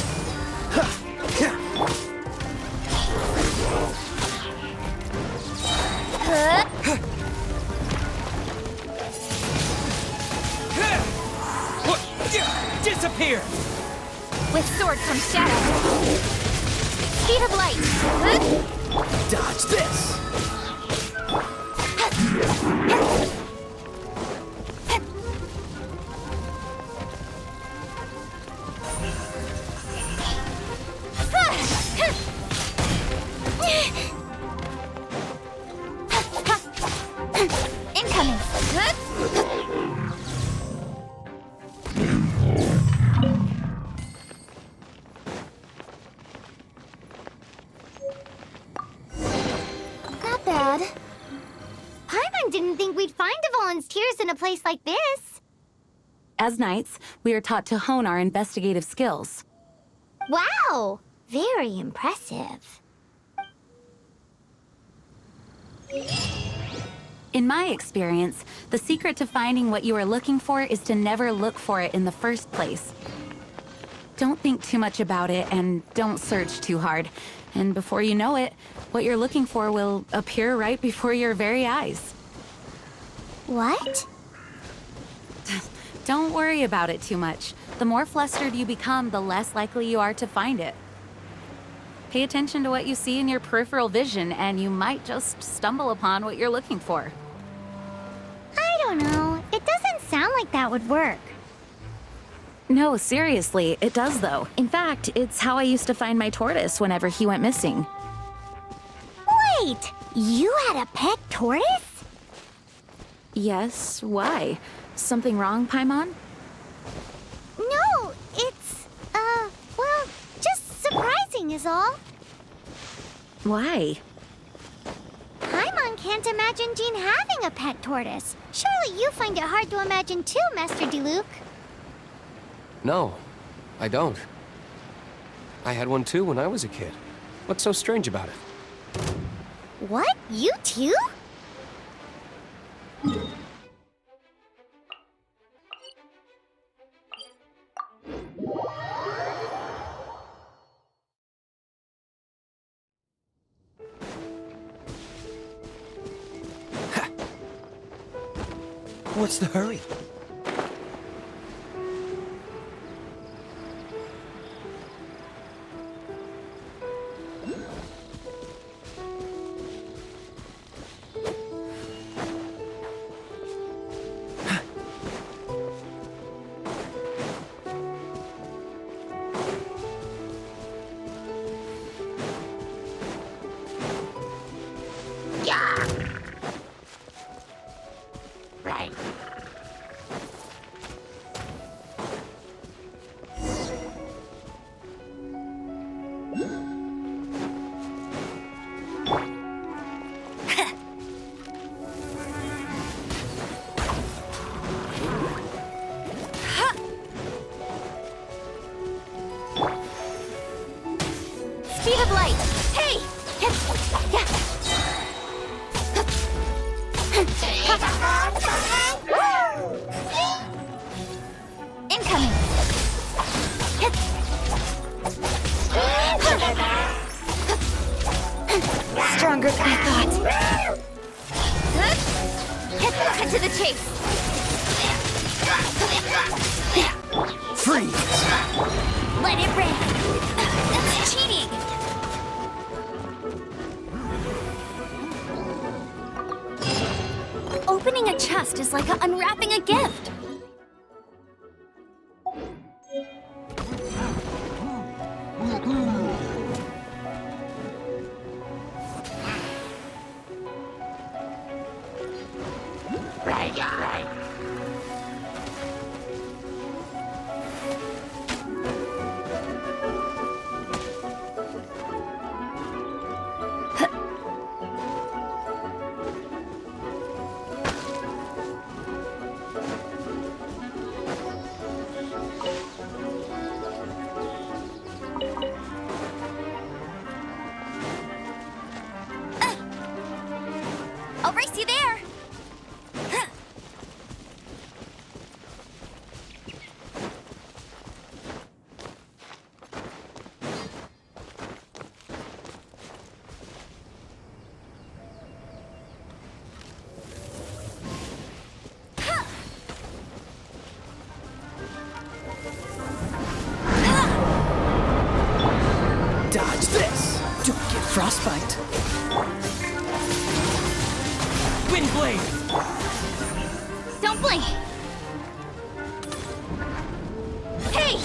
Disappear! With sword comes shadow. Speed of light. Dodge this! Incoming. Not bad. Paimon didn't think we'd find Devolin's tears in a place like this. As knights, we are taught to hone our investigative skills. Wow! Very impressive. In my experience, the secret to finding what you are looking for is to never look for it in the first place. Don't think too much about it and don't search too hard. And before you know it, what you're looking for will appear right before your very eyes. What? Don't worry about it too much. The more flustered you become, the less likely you are to find it. Pay attention to what you see in your peripheral vision, and you might just stumble upon what you're looking for. I don't know. It doesn't sound like that would work. No, seriously, it does though. In fact, it's how I used to find my tortoise whenever he went missing. Wait! You had a pet tortoise? Yes, why? Something wrong, Paimon? No, it's, well, just surprising is all. Why? Paimon can't imagine Jean having a pet tortoise. Surely you find it hard to imagine too, Master Diluc. No, I don't. I had one too when I was a kid. What's so strange about it? What? You too? What's the hurry? Speed of light! Hey! Incoming! Stronger than I thought. Cut to the chase! Freeze! Let it rip! That's cheating! Opening a chest is like unwrapping a gift. I'll race you there! Dodge this! Don't get frostbite! Wind blade! Don't blink! Hey!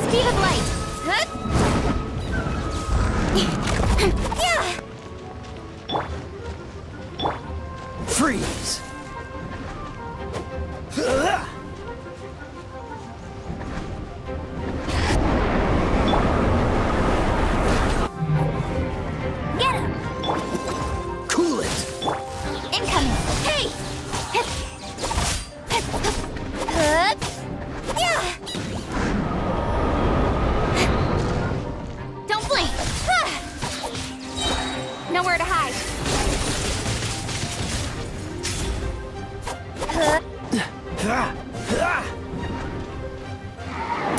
Speed of light! Freeze! Get him!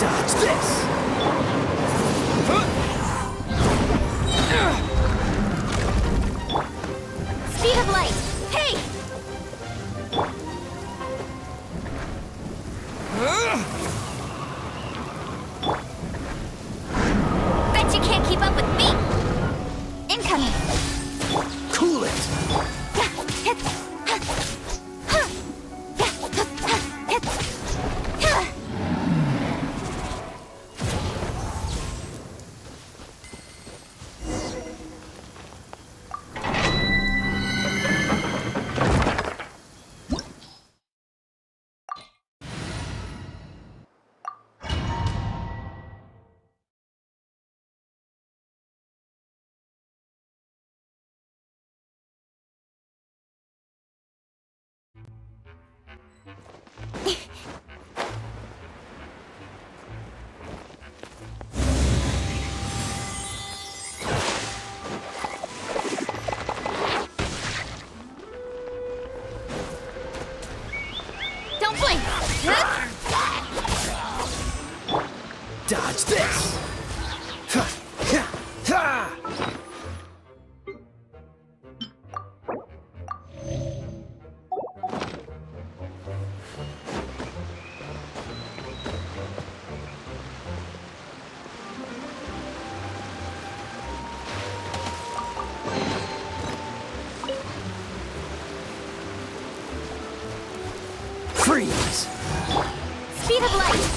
Dodge this! Speed of light! Hey! Bet you can't keep up with me! Incoming! Cool it! Don't blink! Dodge this! Freeze! Speed of light!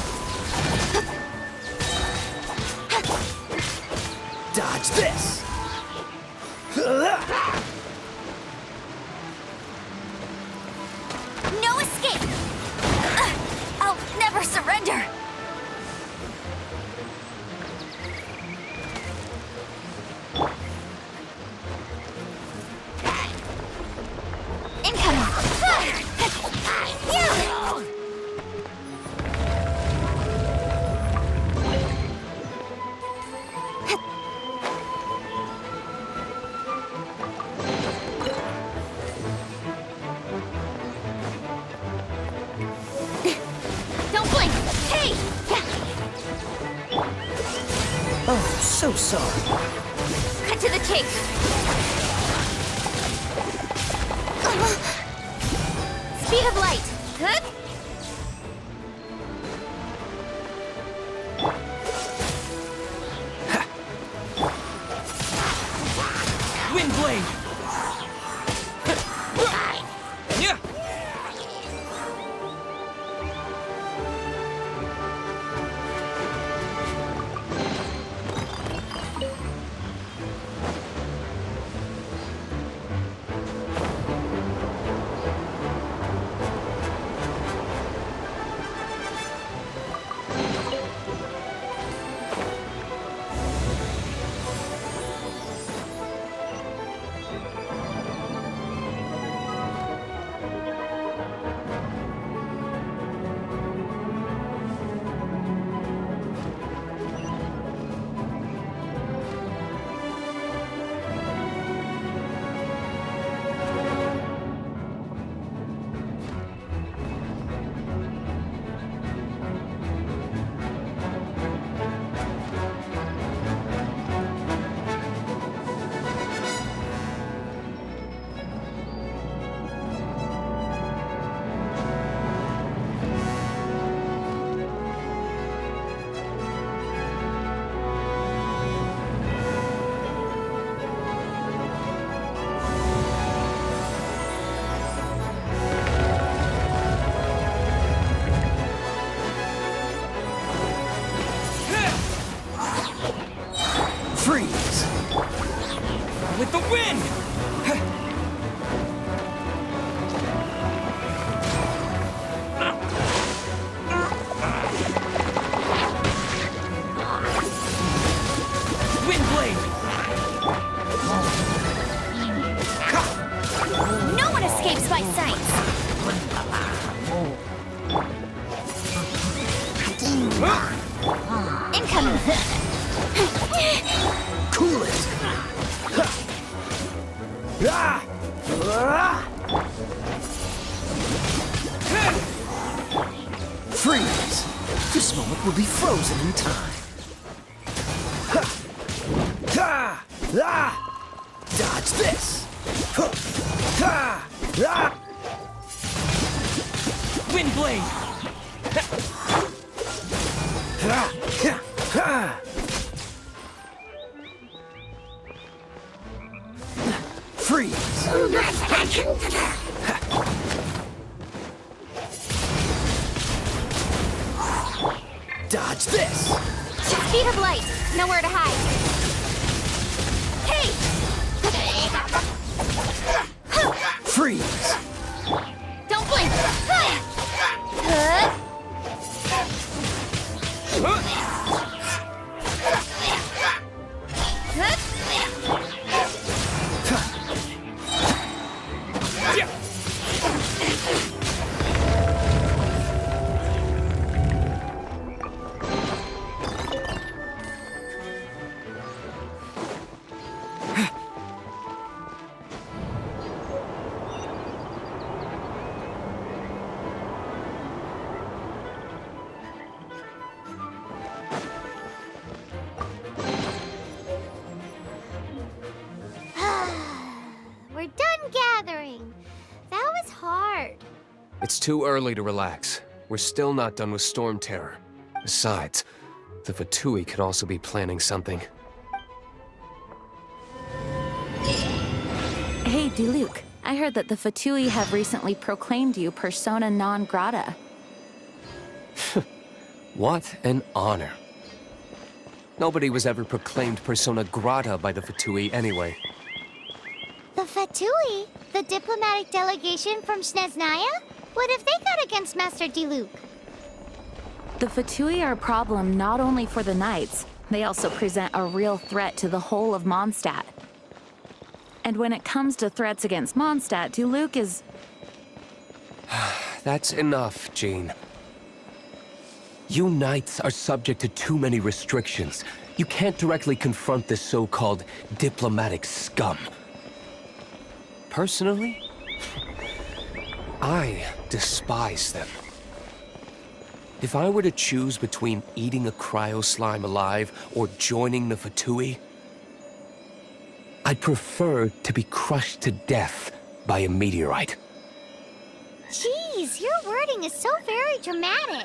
Dodge this! No escape! I'll never surrender! Incoming! Yeah! Don't blink! Hey! Oh, so sorry. Cut to the chase! Speed of light! Huh? Wind blade! Yeah! Freeze! With the wind! Wind blade! No one escapes my sight! Incoming! Cool it! Freeze! This moment will be frozen in time. Ha! Ha! Ah! Dodge this! Ha! Ha! Ah! Wind blade! Ha! Ha! Ha! Freeze! Dodge this! Speed of light. Nowhere to hide. Hey! Freeze! Don't blink. We're done gathering. That was hard. It's too early to relax. We're still not done with Storm Terror. Besides, the Fatui could also be planning something. Hey, Diluc. I heard that the Fatui have recently proclaimed you persona non grata. What an honor. Nobody was ever proclaimed persona grata by the Fatui anyway. The Fatui? The diplomatic delegation from Snezhnaya? What have they got against Master Diluc? The Fatui are a problem not only for the Knights, they also present a real threat to the whole of Mondstadt. And when it comes to threats against Mondstadt, Diluc is... That's enough, Jean. You Knights are subject to too many restrictions. You can't directly confront this so-called diplomatic scum. Personally, I despise them. If I were to choose between eating a cryo slime alive or joining the Fatui, I'd prefer to be crushed to death by a meteorite. Jeez, your wording is so very dramatic.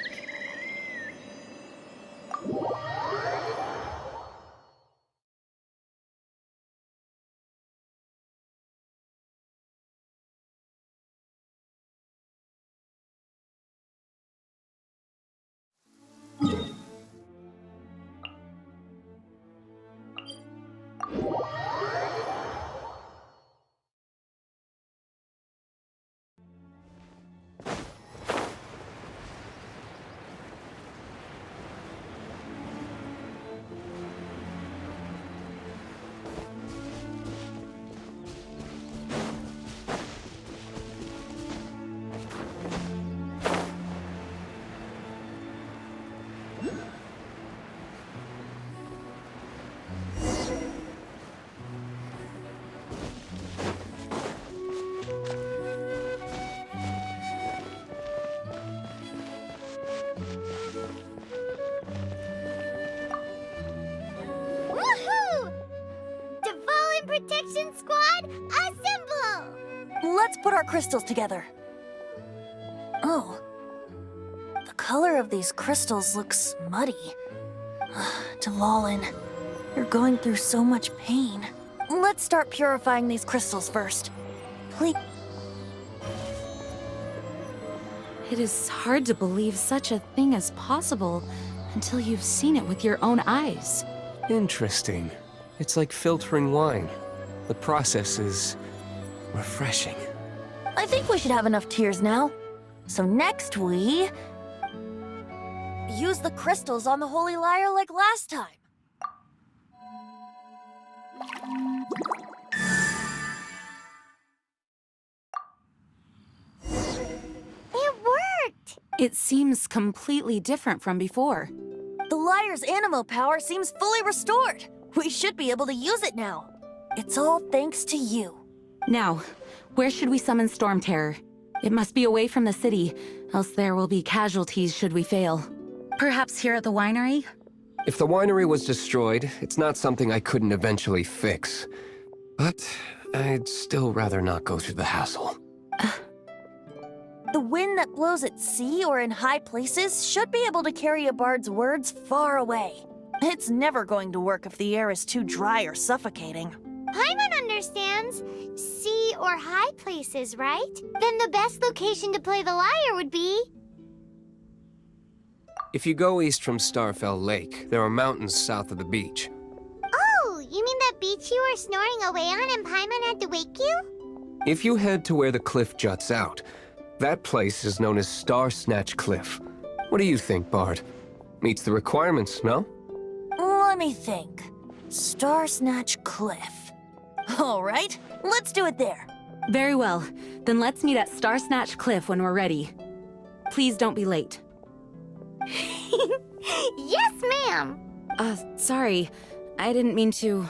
Protection Squad, assemble! Let's put our crystals together. Oh. The color of these crystals looks muddy. Dvalin, you're going through so much pain. Let's start purifying these crystals first. Please. It is hard to believe such a thing is possible until you've seen it with your own eyes. Interesting. It's like filtering wine. The process is refreshing. I think we should have enough tears now. So next we... use the crystals on the Holy Lyre like last time. It worked! It seems completely different from before. The Lyre's animo power seems fully restored. We should be able to use it now. It's all thanks to you. Now, where should we summon Storm Terror? It must be away from the city, else there will be casualties should we fail. Perhaps here at the winery? If the winery was destroyed, it's not something I couldn't eventually fix. But I'd still rather not go through the hassle. The wind that blows at sea or in high places should be able to carry a bard's words far away. It's never going to work if the air is too dry or suffocating. Paimon understands. Sea or high places, right? Then the best location to play the lyre would be... If you go east from Starfell Lake, there are mountains south of the beach. Oh, you mean that beach you were snoring away on and Paimon had to wake you? If you head to where the cliff juts out, that place is known as Star Snatch Cliff. What do you think, Bard? Meets the requirements, no? Let me think. Star Snatch Cliff. All right, let's do it there. Very well. Then let's meet at Star Snatch Cliff when we're ready. Please don't be late. Yes, ma'am! Sorry. I didn't mean to...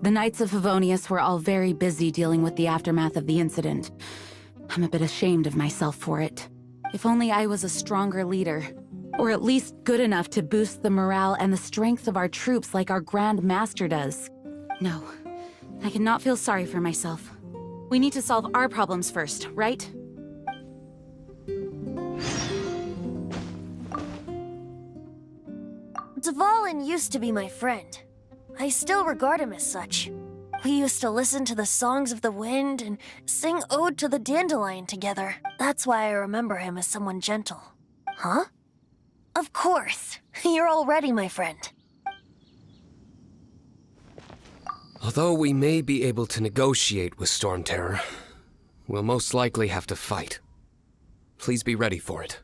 The Knights of Favonius were all very busy dealing with the aftermath of the incident. I'm a bit ashamed of myself for it. If only I was a stronger leader. Or at least good enough to boost the morale and the strength of our troops like our Grand Master does. No, I cannot feel sorry for myself. We need to solve our problems first, right? Dvalin used to be my friend. I still regard him as such. We used to listen to the songs of the wind and sing Ode to the Dandelion together. That's why I remember him as someone gentle. Huh? Of course. You're all ready, my friend. Although we may be able to negotiate with Storm Terror, we'll most likely have to fight. Please be ready for it.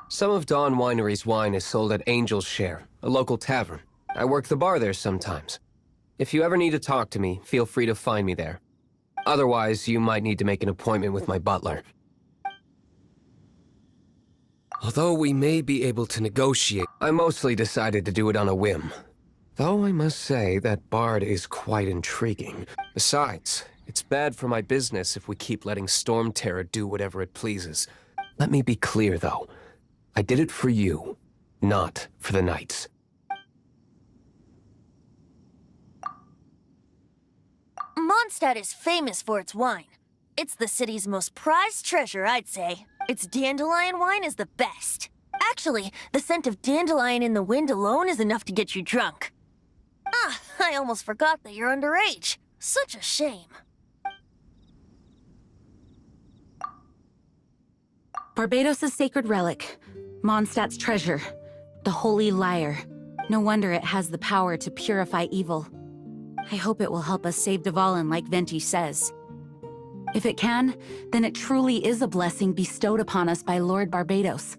Some of Dawn Winery's wine is sold at Angel's Share, a local tavern. I work the bar there sometimes. If you ever need to talk to me, feel free to find me there. Otherwise, you might need to make an appointment with my butler. Although we may be able to negotiate, I mostly decided to do it on a whim. Though I must say that Bard is quite intriguing. Besides, it's bad for my business if we keep letting Storm Terror do whatever it pleases. Let me be clear, though. I did it for you, not for the Knights. Mondstadt is famous for its wine. It's the city's most prized treasure, I'd say. Its dandelion wine is the best. Actually, the scent of dandelion in the wind alone is enough to get you drunk. Ah, I almost forgot that you're underage. Such a shame. Barbados' sacred relic. Mondstadt's treasure. The holy lyre. No wonder it has the power to purify evil. I hope it will help us save Dvalin like Venti says. If it can, then it truly is a blessing bestowed upon us by Lord Barbados.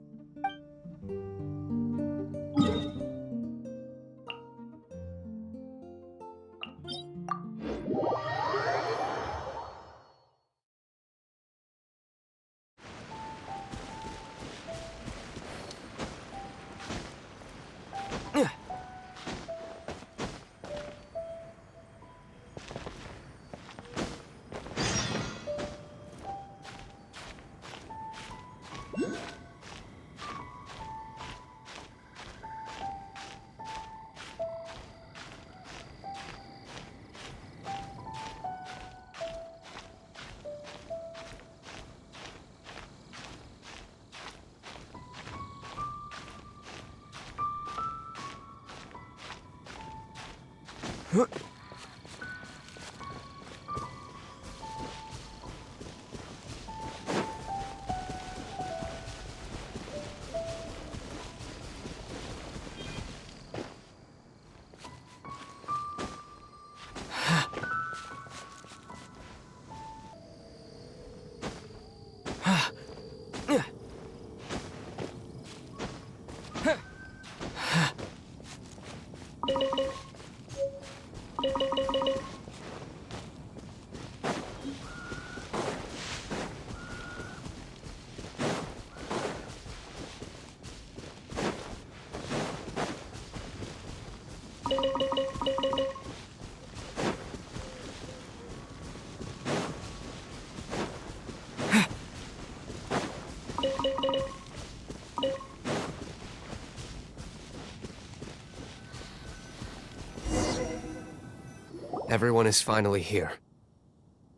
Everyone is finally here.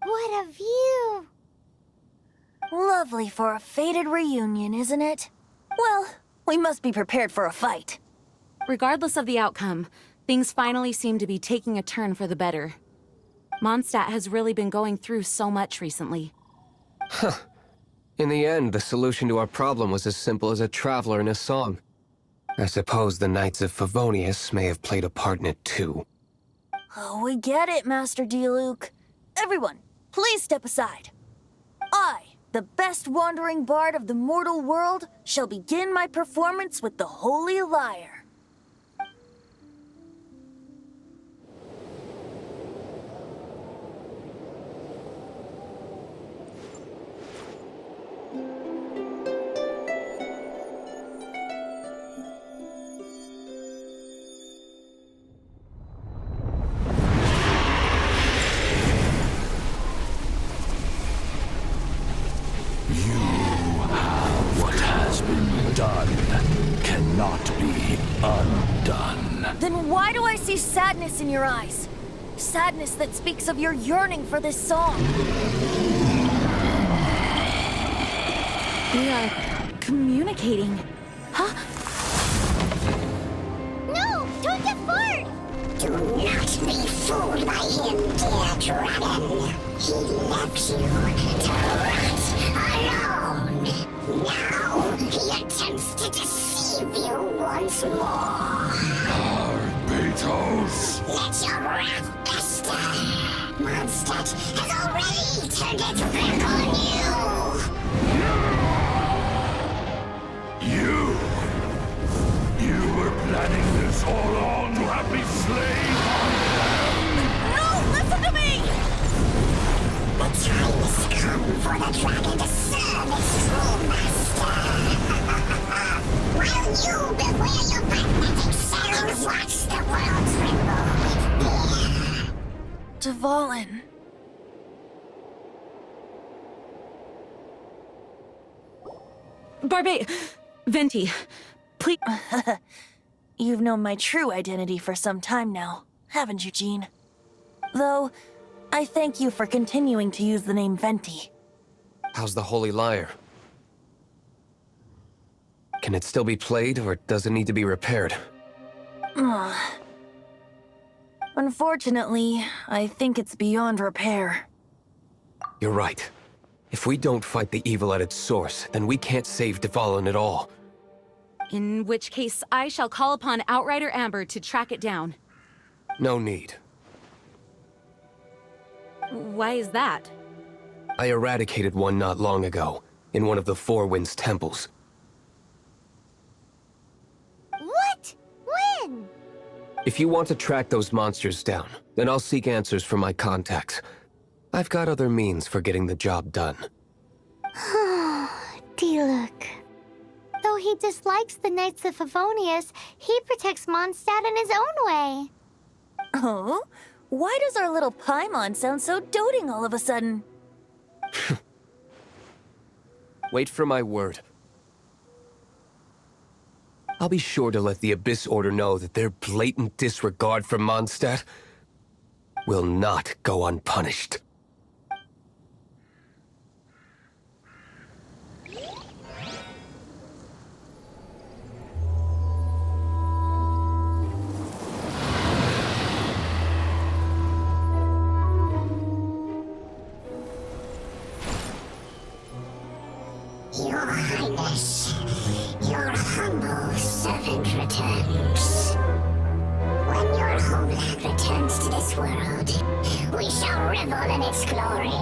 What a view! Lovely for a fated reunion, isn't it? Well, we must be prepared for a fight. Regardless of the outcome, things finally seem to be taking a turn for the better. Mondstadt has really been going through so much recently. Huh. In the end, the solution to our problem was as simple as a traveler in a song. I suppose the Knights of Favonius may have played a part in it too. Oh, we get it, Master Diluc. Everyone, please step aside. I, the best wandering bard of the mortal world, shall begin my performance with the Holy Lyre. Then why do I see sadness in your eyes? Sadness that speaks of your yearning for this song. We are communicating. Huh? No! Don't get bored! Do not be fooled by him, dear dragon. He left you to rot alone. Now he attempts to deceive you once more. Beatles! Let your wrath fester. Mondstadt has already turned its back on You! You were planning this all along to have me slain! No! Listen to me! The time has come for the dragon to serve its true master. While you beware your pathetic selves, watch the world tremble with fear. Dvalin. Venti, please. You've known my true identity for some time now, haven't you, Jean? Though, I thank you for continuing to use the name Venti. How's the Holy Lyre? Can it still be played, or does it need to be repaired? Unfortunately, I think it's beyond repair. You're right. If we don't fight the evil at its source, then we can't save Dvalin at all. In which case, I shall call upon Outrider Amber to track it down. No need. Why is that? I eradicated one not long ago, in one of the Four Winds temples. What? When? If you want to track those monsters down, then I'll seek answers from my contacts. I've got other means for getting the job done. Diluc. Though he dislikes the Knights of Favonius, he protects Mondstadt in his own way. Oh? Why does our little Paimon sound so doting all of a sudden? Wait for my word. I'll be sure to let the Abyss Order know that their blatant disregard for Mondstadt will not go unpunished. Your Highness, your humble servant returns. When your homeland returns to this world, we shall revel in its glory.